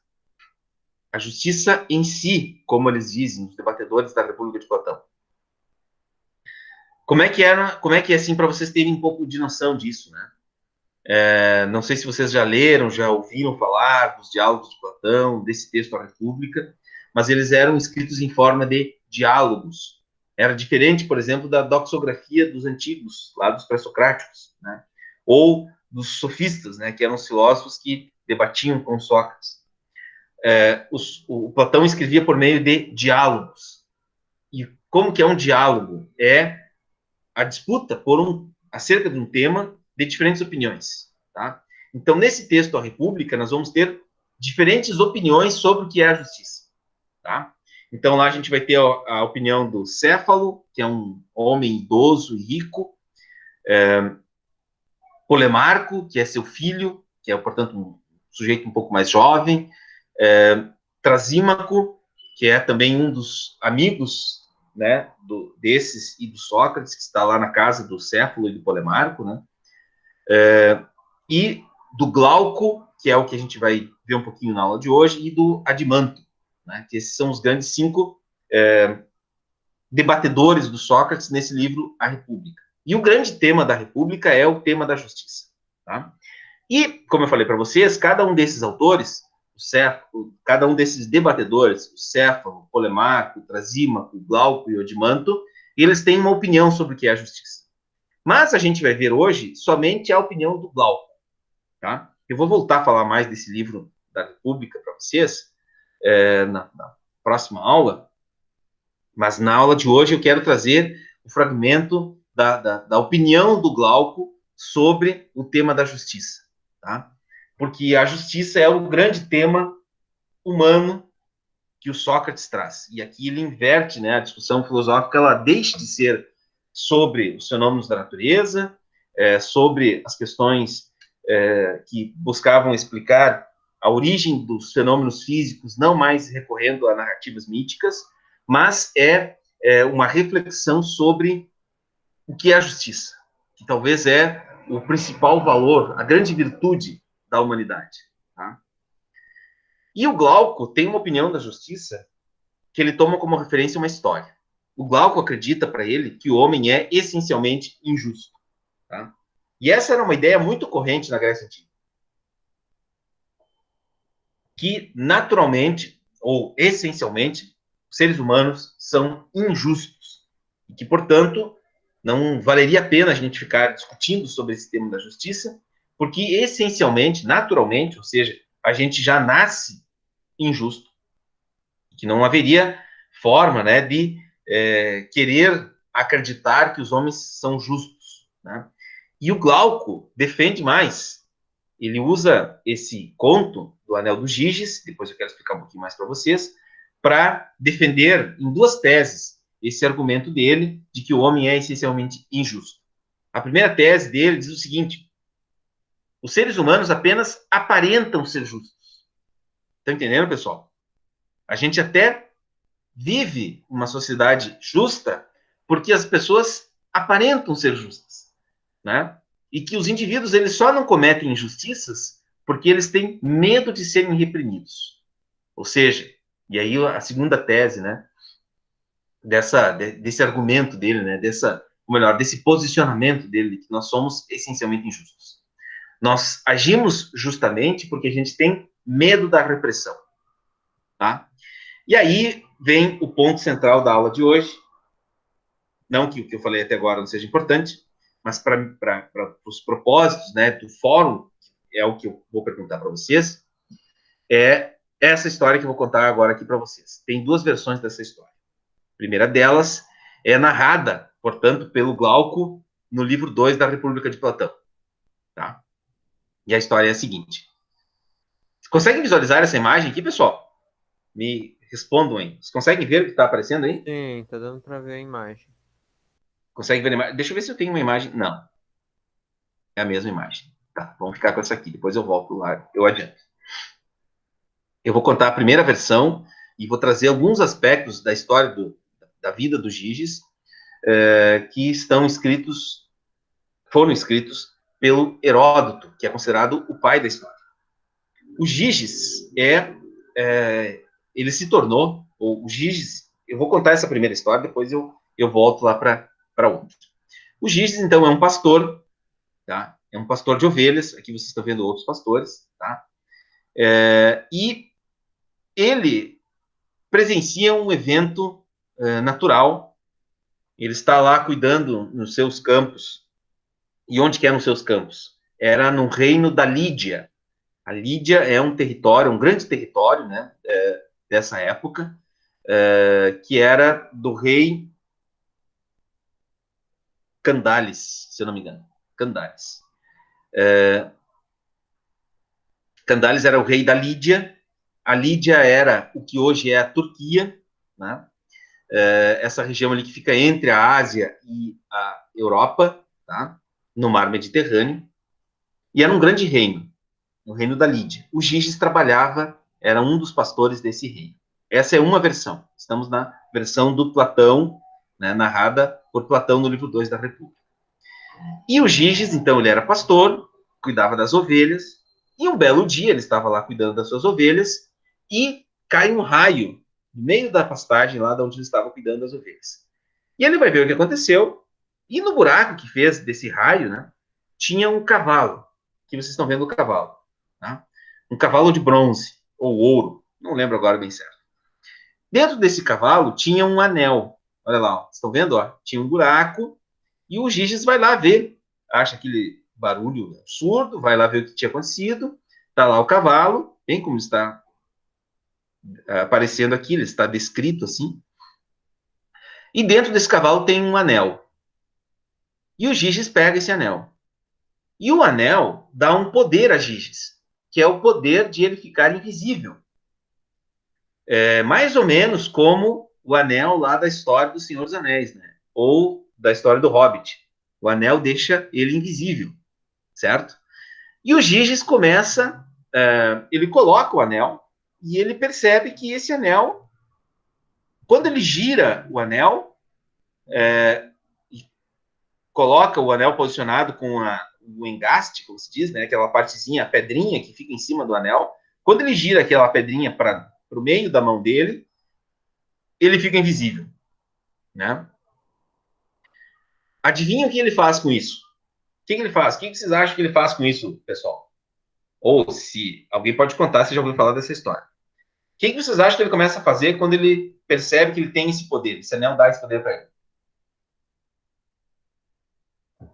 A justiça em si, como eles dizem, os debatedores da República de Platão. Como é que é assim, para vocês terem um pouco de noção disso, né? Não sei se vocês já leram, já ouviram falar dos diálogos de Platão, desse texto A República, mas eles eram escritos em forma de diálogos. Era diferente, por exemplo, da doxografia dos antigos, lá dos pré-socráticos, né? Ou dos sofistas, né? Que eram os filósofos que debatiam com Sócrates. O Platão escrevia por meio de diálogos. E como que é um diálogo? É a disputa acerca de um tema de diferentes opiniões. Tá? Então, nesse texto, A República, nós vamos ter diferentes opiniões sobre o que é a justiça. Tá? Então, lá a gente vai ter a opinião do Céfalo, que é um homem idoso e rico, Polemarco, que é seu filho, que é, portanto, um sujeito um pouco mais jovem, Trasímaco, que é também um dos amigos, né, desses e do Sócrates, que está lá na casa do Céfalo e do Polemarco, né, e do Glauco, que é o que a gente vai ver um pouquinho na aula de hoje, e do Adimanto, né, que esses são os grandes 5 debatedores do Sócrates nesse livro A República. E o grande tema da República é o tema da justiça. Tá? E, como eu falei para vocês, cada um desses autores, cada um desses debatedores, o Céfalo, o Polemarco, o Trasímaco, o Glauco e o Adimanto, eles têm uma opinião sobre o que é a justiça. Mas a gente vai ver hoje somente a opinião do Glauco. Tá? Eu vou voltar a falar mais desse livro da República para vocês próxima aula, mas na aula de hoje eu quero trazer o fragmento da opinião do Glauco sobre o tema da justiça, tá? Porque a justiça é o grande tema humano que o Sócrates traz. E aqui ele inverte, né, a discussão filosófica, ela deixa de ser sobre os fenômenos da natureza, sobre as questões que buscavam explicar a origem dos fenômenos físicos, não mais recorrendo a narrativas míticas, mas uma reflexão sobre o que é a justiça, que talvez é o principal valor, a grande virtude da humanidade. Tá? E o Glauco tem uma opinião da justiça que ele toma como referência uma história. O Glauco acredita para ele que o homem é essencialmente injusto. Tá? E essa era uma ideia muito corrente na Grécia Antiga. Que naturalmente, ou essencialmente, os seres humanos são injustos. E que, portanto, não valeria a pena a gente ficar discutindo sobre esse tema da justiça, porque essencialmente, naturalmente, ou seja, a gente já nasce injusto. Que não haveria forma, né, de querer acreditar que os homens são justos. Né? E o Glauco defende mais. Ele usa esse conto do Anel do Giges, depois eu quero explicar um pouquinho mais para vocês, para defender em duas teses esse argumento dele de que o homem é essencialmente injusto. A primeira tese dele diz o seguinte: os seres humanos apenas aparentam ser justos. Estão entendendo, pessoal? A gente até vive uma sociedade justa porque as pessoas aparentam ser justas, né? E que os indivíduos eles só não cometem injustiças porque eles têm medo de serem reprimidos. Ou seja, e aí a segunda tese, né, desse argumento dele, né, ou melhor, desse posicionamento dele, que nós somos essencialmente injustos. Nós agimos justamente porque a gente tem medo da repressão, tá? E aí vem o ponto central da aula de hoje. Não que o que eu falei até agora não seja importante, mas para os propósitos, né, do fórum, é o que eu vou perguntar para vocês, é essa história que eu vou contar agora aqui para vocês. Tem duas versões dessa história. A primeira delas é narrada, portanto, pelo Glauco no livro 2 da República de Platão. Tá? E a história é a seguinte. Conseguem visualizar essa imagem aqui, pessoal? Me respondam aí. Vocês conseguem ver o que está aparecendo aí? Sim, tá dando para ver a imagem. Consegue ver a imagem? Deixa eu ver se eu tenho uma imagem. Não. É a mesma imagem. Tá, vamos ficar com essa aqui. Depois eu volto lá, eu adianto. Eu vou contar a primeira versão e vou trazer alguns aspectos da história da vida do Giges que foram escritos pelo Heródoto, que é considerado o pai da história. O Giges ele se tornou, ou o Giges, eu vou contar essa primeira história, depois eu volto lá para outra. O Giges, então, é um pastor, tá? É um pastor de ovelhas, aqui vocês estão vendo outros pastores, tá? E ele presencia um evento natural, ele está lá cuidando nos seus campos. E onde que eram os seus campos? Era no reino da Lídia. A Lídia é um território, um grande território, né, dessa época, que era do rei Candales, se eu não me engano. Candales. Candales era o rei da Lídia. A Lídia era o que hoje é a Turquia, né? Essa região ali que fica entre a Ásia e a Europa, tá? No mar Mediterrâneo. E era um grande reino, o reino da Lídia. O Giges trabalhava, era um dos pastores desse reino. Essa é uma versão. Estamos na versão do Platão, né, narrada por Platão no livro 2 da República. E o Giges, então, ele era pastor, cuidava das ovelhas, e um belo dia ele estava lá cuidando das suas ovelhas, e cai um raio no meio da pastagem lá de onde ele estava cuidando das ovelhas. E ele vai ver o que aconteceu, e no buraco que fez desse raio, né, tinha um cavalo, que vocês estão vendo o cavalo. Tá? Um cavalo de bronze, ou ouro, não lembro agora bem certo. Dentro desse cavalo tinha um anel. Olha lá, ó, vocês estão vendo? Ó? Tinha um buraco, e o Giges vai lá ver, acha aquele barulho absurdo, vai lá ver o que tinha acontecido, tá lá o cavalo, bem como está aparecendo aqui, ele está descrito assim. E dentro desse cavalo tem um anel. E o Giges pega esse anel. E o anel dá um poder a Giges, que é o poder de ele ficar invisível. É mais ou menos como o anel lá da história do Senhor dos Anéis, né? Ou da história do Hobbit. O anel deixa ele invisível, certo? E o Giges começa, ele coloca o anel e ele percebe que esse anel, quando ele gira o anel, coloca o anel posicionado com o engaste, como se diz, né? Aquela partezinha, a pedrinha que fica em cima do anel. Quando ele gira aquela pedrinha para o meio da mão dele, ele fica invisível, né? Adivinha o que ele faz com isso? O que ele faz? O que vocês acham que ele faz com isso, pessoal? Ou se alguém pode contar se já ouviu falar dessa história. O que vocês acham que ele começa a fazer quando ele percebe que ele tem esse poder? Esse anel dá esse poder para ele. O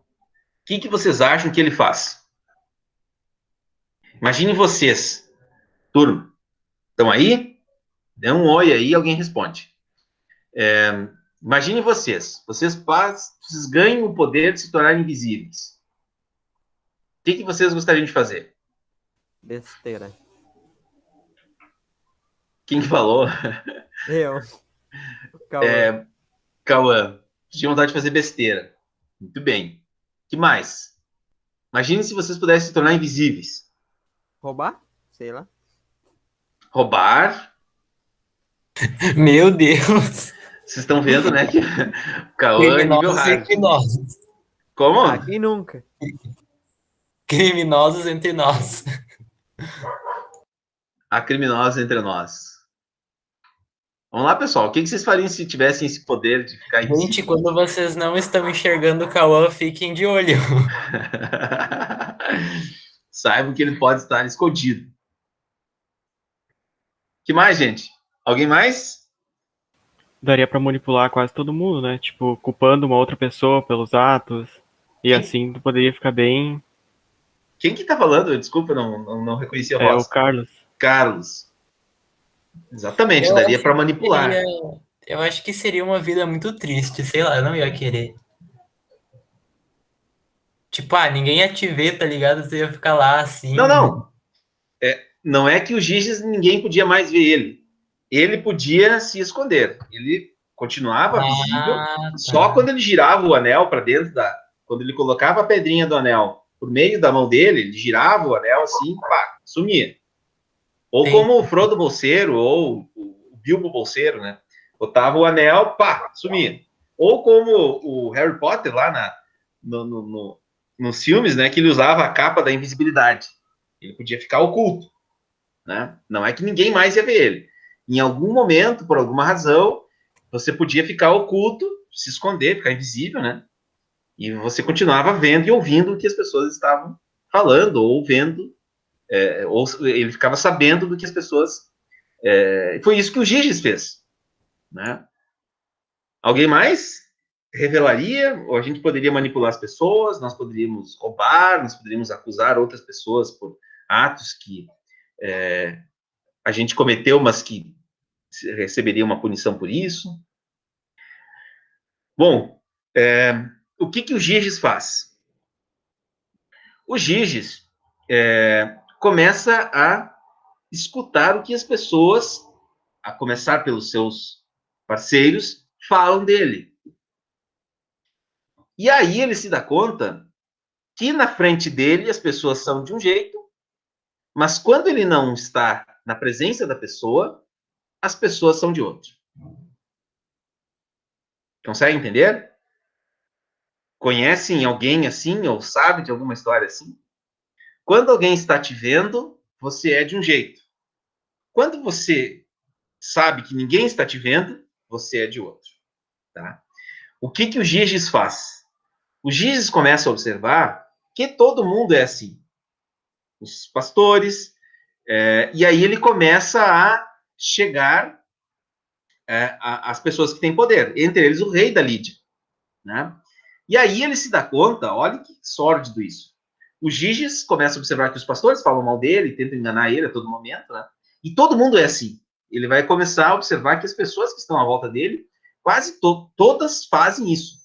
que vocês acham que ele faz? Imaginem vocês, turma. Estão aí? Dê um oi aí, alguém responde. Imagine vocês. Vocês ganham o poder de se tornar invisíveis. O que vocês gostariam de fazer? Besteira. Quem que falou? Eu. Cauã. Cauã. Tinha vontade de fazer besteira. Muito bem. Que mais? Imagine se vocês pudessem se tornar invisíveis. Roubar? Sei lá. Roubar. Meu Deus. Vocês estão vendo, né? Que o Cauã é nível Criminosos hard. entre nós. Como? Ah, quem nunca? Criminosos entre nós. A criminosa entre nós. Vamos lá, pessoal. O que vocês fariam se tivessem esse poder de ficar invisível? Gente, quando vocês não estão enxergando o Cauã, fiquem de olho. Saibam que ele pode estar escondido. Que mais, gente? Alguém mais? Daria pra manipular quase todo mundo, né? Tipo, culpando uma outra pessoa pelos atos. E assim tu poderia ficar bem. Quem que tá falando? Desculpa, não reconheci a É voz. o Carlos. Carlos. Exatamente, daria para manipular. Eu acho que seria uma vida muito triste, sei lá, eu não ia querer. Tipo, ninguém ia te ver, tá ligado? Você ia ficar lá assim. Não. Não é que o Giges ninguém podia mais ver ele. Ele podia se esconder. Ele continuava visível. Tá. Só quando ele girava o anel para dentro quando ele colocava a pedrinha do anel por meio da mão dele, ele girava o anel assim, pá, sumia. Ou Sim. como o Frodo Bolseiro, ou o Bilbo Bolseiro, né? Botava o anel, pá, sumia. Ou como o Harry Potter lá nos filmes, né? Que ele usava a capa da invisibilidade. Ele podia ficar oculto, né? Não é que ninguém mais ia ver ele. Em algum momento, por alguma razão, você podia ficar oculto, se esconder, ficar invisível, né? E você continuava vendo e ouvindo o que as pessoas estavam falando, ou vendo, ou ele ficava sabendo do que as pessoas... foi isso que o Giges fez, né? Alguém mais revelaria? Ou a gente poderia manipular as pessoas, nós poderíamos roubar, nós poderíamos acusar outras pessoas por atos que a gente cometeu, mas que receberia uma punição por isso. Bom, o que o Giges faz? O Giges começa a escutar o que as pessoas, a começar pelos seus parceiros, falam dele. E aí ele se dá conta que na frente dele as pessoas são de um jeito, mas quando ele não está na presença da pessoa, as pessoas são de outro. Consegue entender? Conhecem alguém assim, ou sabe de alguma história assim? Quando alguém está te vendo, você é de um jeito. Quando você sabe que ninguém está te vendo, você é de outro. Tá? O que o Giges faz? O Giges começa a observar que todo mundo é assim. Os pastores, e aí ele começa a chegar às pessoas que têm poder, entre eles o rei da Lídia. Né? E aí ele se dá conta, olha que sórdido isso. O Giges começa a observar que os pastores falam mal dele, tentam enganar ele a todo momento, né? E todo mundo é assim. ele vai começar a observar que as pessoas que estão à volta dele, quase todas fazem isso.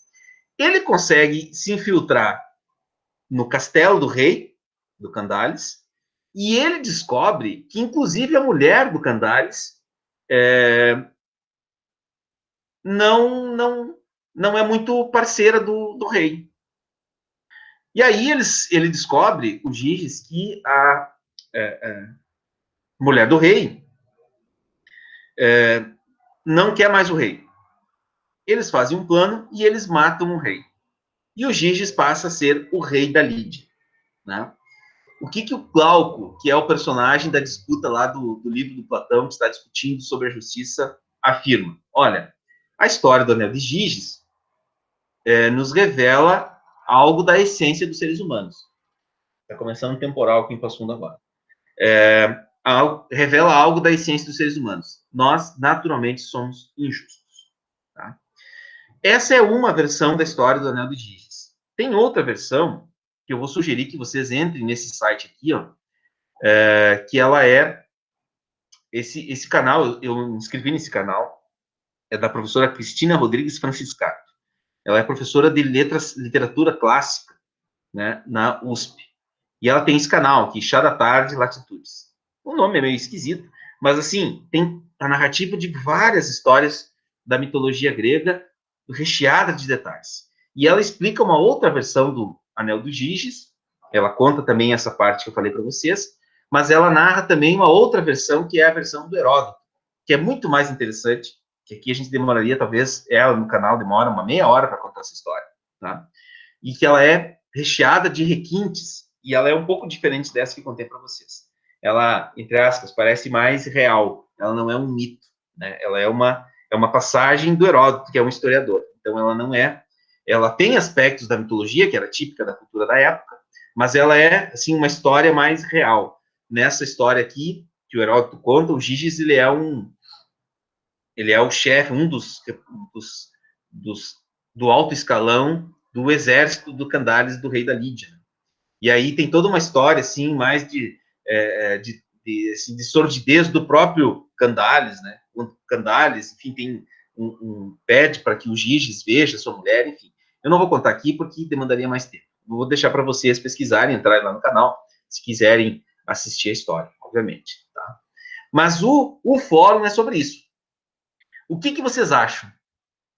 Ele consegue se infiltrar no castelo do rei, do Candales, e ele descobre que, inclusive, a mulher do Candales não é muito parceira do rei. E aí ele descobre, o Giges, que a mulher do rei não quer mais o rei. Eles fazem um plano e eles matam o rei. E o Giges passa a ser o rei da Lídia, né? O que o Glauco, que é o personagem da disputa lá do livro do Platão, que está discutindo sobre a justiça, afirma? Olha, a história do Anel de Giges nos revela algo da essência dos seres humanos. Está começando um temporal aqui em Passo Fundo agora. Revela algo da essência dos seres humanos. Nós, naturalmente, somos injustos. Tá? Essa é uma versão da história do Anel de Giges. Tem outra versão que eu vou sugerir que vocês entrem nesse site aqui, ó, que ela é esse canal, eu me inscrevi nesse canal, é da professora Cristina Rodrigues Franciscato. Ela é professora de literatura clássica, né, na USP. E ela tem esse canal aqui, Chá da Tarde, Latitudes. O nome é meio esquisito, mas assim, tem a narrativa de várias histórias da mitologia grega, recheada de detalhes. E ela explica uma outra versão do Anel dos Giges, ela conta também essa parte que eu falei para vocês, mas ela narra também uma outra versão, que é a versão do Heródoto, que é muito mais interessante, que aqui a gente demoraria, talvez, ela no canal demora uma meia hora para contar essa história, tá? E que ela é recheada de requintes, e ela é um pouco diferente dessa que eu contei para vocês. Ela, entre aspas, parece mais real, ela não é um mito, né? Ela é uma passagem do Heródoto, que é um historiador. Então, ela não é... Ela tem aspectos da mitologia, que era típica da cultura da época, mas ela é, assim, uma história mais real. Nessa história aqui, que o Heródoto conta, o Giges, ele é o chefe, do alto escalão do exército do Candales, do rei da Lídia. E aí tem toda uma história, assim, mais de sordidez do próprio Candales, né? O Candales, enfim, tem pede para que o Giges veja sua mulher, enfim. Eu não vou contar aqui porque demandaria mais tempo. Vou deixar para vocês pesquisarem, entrarem lá no canal, se quiserem assistir a história, obviamente, tá? Mas o fórum é sobre isso. O que vocês acham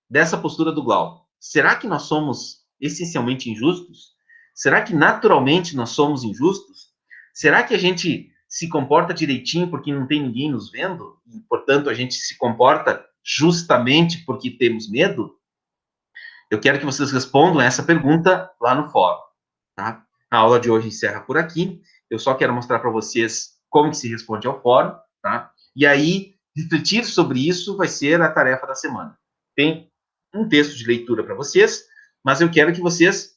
dessa postura do Glauco? Será que nós somos essencialmente injustos? Será que naturalmente nós somos injustos? Será que a gente se comporta direitinho porque não tem ninguém nos vendo? E, portanto, a gente se comporta justamente porque temos medo? Eu quero que vocês respondam essa pergunta lá no fórum, tá? A aula de hoje encerra por aqui. Eu só quero mostrar para vocês como que se responde ao fórum, tá? E aí, refletir sobre isso vai ser a tarefa da semana. Tem um texto de leitura para vocês, mas eu quero que vocês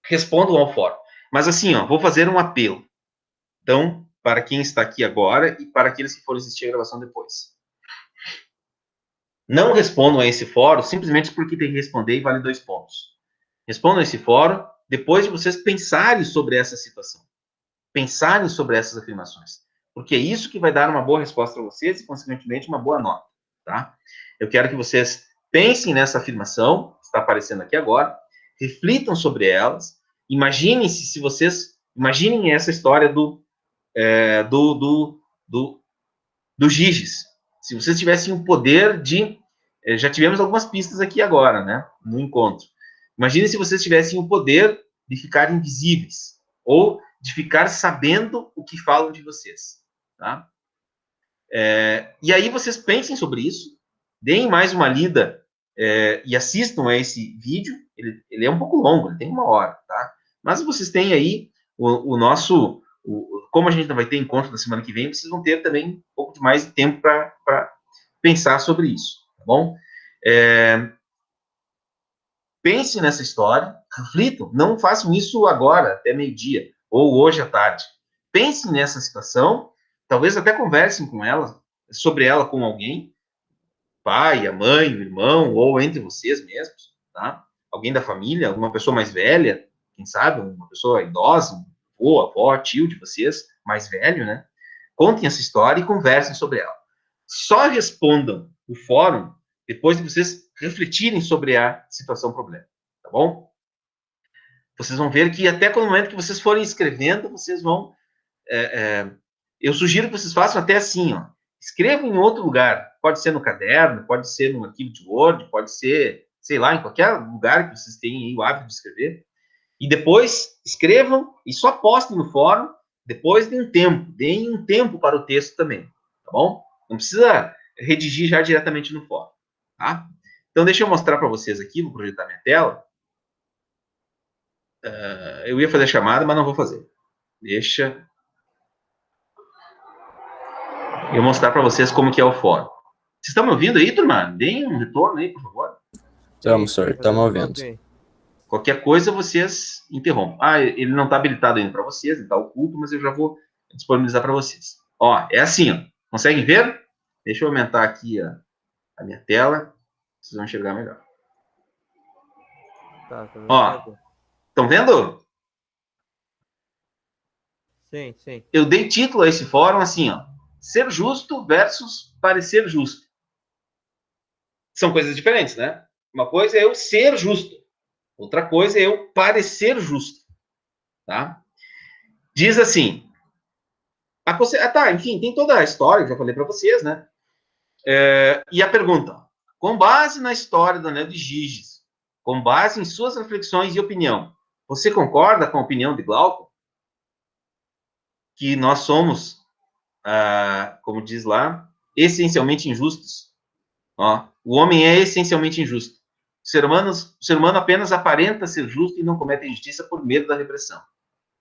respondam ao fórum. Mas assim, ó, vou fazer um apelo. Então, para quem está aqui agora e para aqueles que forem assistir a gravação depois. Não respondam a esse fórum simplesmente porque tem que responder e vale 2 pontos. Respondam a esse fórum depois de vocês pensarem sobre essa situação. Pensarem sobre essas afirmações. Porque é isso que vai dar uma boa resposta para vocês e, consequentemente, uma boa nota. Tá? Eu quero que vocês pensem nessa afirmação, que está aparecendo aqui agora, reflitam sobre elas, imaginem-se, se vocês... Imaginem essa história do Giges. Se vocês tivessem o poder de... já tivemos algumas pistas aqui agora, né? No encontro. Imagine se vocês tivessem o poder de ficar invisíveis, ou de ficar sabendo o que falam de vocês, tá? E aí vocês pensem sobre isso, deem mais uma lida e assistam a esse vídeo. Ele é um pouco longo, ele tem 1 hora, tá? Mas vocês têm aí como a gente não vai ter encontro na semana que vem, vocês vão ter também um pouco de mais de tempo para pensar sobre isso, tá bom? Pense nessa história, reflitam, não façam isso agora, até meio-dia, ou hoje à tarde. Pensem nessa situação, talvez até conversem com ela, sobre ela com alguém, pai, a mãe, o irmão, ou entre vocês mesmos, tá? Alguém da família, alguma pessoa mais velha, quem sabe, uma pessoa idosa, avô, avó, tio de vocês, mais velho, né? Contem essa história e conversem sobre ela. só respondam o fórum depois de vocês refletirem sobre a situação problema, tá bom? Vocês vão ver que até no momento que vocês forem escrevendo, vocês vão... eu sugiro que vocês façam até assim, ó. Escrevam em outro lugar. Pode ser no caderno, pode ser num arquivo de Word, pode ser, sei lá, em qualquer lugar que vocês tenham aí o hábito de escrever. E depois escrevam e só postem no fórum depois de um tempo. Deem um tempo para o texto também, tá bom? Não precisa redigir já diretamente no fórum, tá? Então, deixa eu mostrar para vocês aqui, vou projetar minha tela. Eu ia fazer a chamada, mas não vou fazer. Deixa eu mostrar para vocês como que é o fórum. Vocês estão me ouvindo aí, turma? Deem um retorno aí, por favor. Estamos, senhor. Estamos ouvindo. Qualquer coisa, vocês interrompam. Ele não está habilitado ainda para vocês, ele está oculto, mas eu já vou disponibilizar para vocês. Ó, é assim, ó. Conseguem ver? Deixa eu aumentar aqui a minha tela. Vocês vão enxergar melhor. Tá vendo? Ó, estão vendo? Sim, sim. Eu dei título a esse fórum assim, ó. Ser justo versus parecer justo. São coisas diferentes, né? Uma coisa é eu ser justo. Outra coisa é eu parecer justo. Tá? Diz assim... enfim, tem toda a história, que já falei para vocês, né? E a pergunta, com base na história do Anel de Giges, com base em suas reflexões e opinião, você concorda com a opinião de Glauco? Que nós somos, como diz lá, essencialmente injustos? Ó, o homem é essencialmente injusto. O ser humano apenas aparenta ser justo e não comete injustiça por medo da repressão.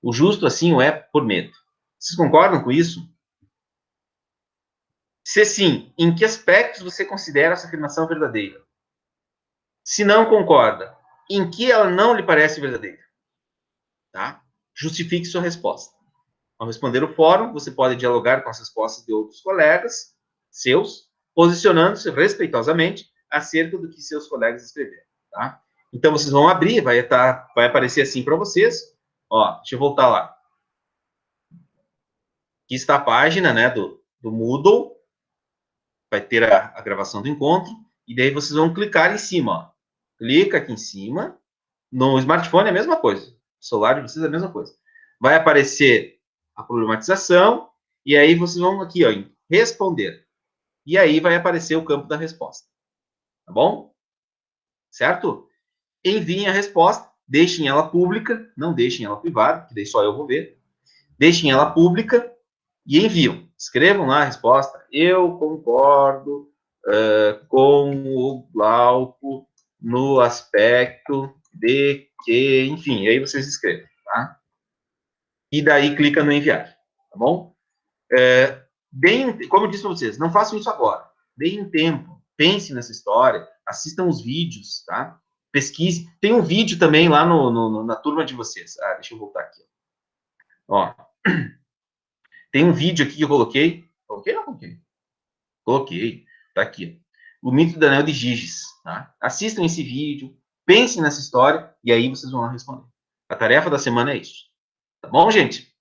O justo, assim, o é por medo. Vocês concordam com isso? Se sim, em que aspectos você considera essa afirmação verdadeira? Se não concorda, em que ela não lhe parece verdadeira? Tá? Justifique sua resposta. Ao responder o fórum, você pode dialogar com as respostas de outros colegas seus, posicionando-se respeitosamente acerca do que seus colegas escreveram. Tá? Então, vocês vão abrir, vai aparecer assim para vocês. Ó, deixa eu voltar lá. Aqui está a página, né, do Moodle. Vai ter a gravação do encontro. E daí vocês vão clicar em cima. Ó. Clica aqui em cima. No smartphone é a mesma coisa. No celular de vocês é a mesma coisa. Vai aparecer a problematização. E aí vocês vão aqui, ó, em responder. E aí vai aparecer o campo da resposta. Tá bom? Certo? Enviem a resposta. Deixem ela pública. Não deixem ela privada, que daí só eu vou ver. Deixem ela pública e enviam. Escrevam lá a resposta. Eu concordo com o Glauco no aspecto de que... Enfim, aí vocês escrevem, tá? E daí clica no enviar, tá bom? Como eu disse para vocês, não façam isso agora. Deem tempo. Pensem nessa história. Assistam os vídeos, tá? Pesquise. Tem um vídeo também lá na turma de vocês. Deixa eu voltar aqui. Ó. Tem um vídeo aqui que eu coloquei. Coloquei ou não coloquei? Coloquei. Tá aqui. O mito do Anel de Giges. Tá? Assistam esse vídeo. Pensem nessa história. E aí vocês vão lá responder. A tarefa da semana é isso. Tá bom, gente?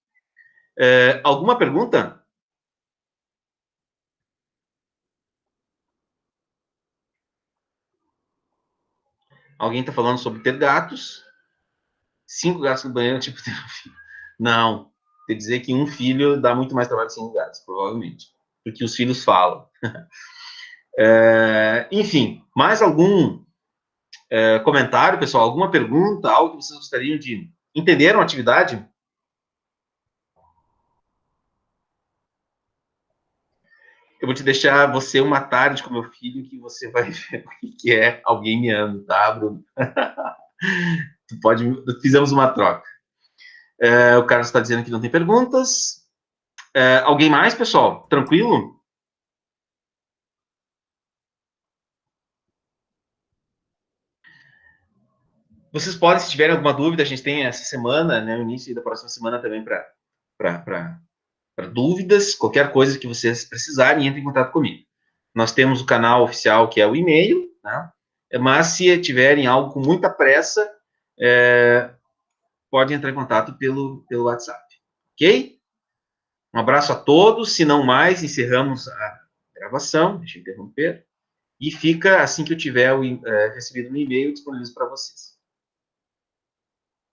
Alguma pergunta? Alguém está falando sobre ter gatos. 5 gatos no banheiro, tipo, ter um filho. Não. Quer dizer que um filho dá muito mais trabalho que 5 gatos, provavelmente. Porque os filhos falam. Enfim, mais algum comentário, pessoal? Alguma pergunta? Algo que vocês gostariam de... Entenderam a atividade? Eu vou te deixar você uma tarde com meu filho que você vai ver o que é alguém miando, tá, Bruno? Fizemos uma troca. O Carlos está dizendo que não tem perguntas. Alguém mais, pessoal? Tranquilo? Vocês podem, se tiverem alguma dúvida, a gente tem essa semana, né, o início da próxima semana também para dúvidas, qualquer coisa que vocês precisarem, entre em contato comigo. Nós temos o canal oficial, que é o e-mail, né? Mas se tiverem algo com muita pressa, pode entrar em contato pelo WhatsApp, ok? Um abraço a todos, se não mais, encerramos gravação, deixa eu interromper, e fica, assim que eu tiver recebido um e-mail, disponível para vocês.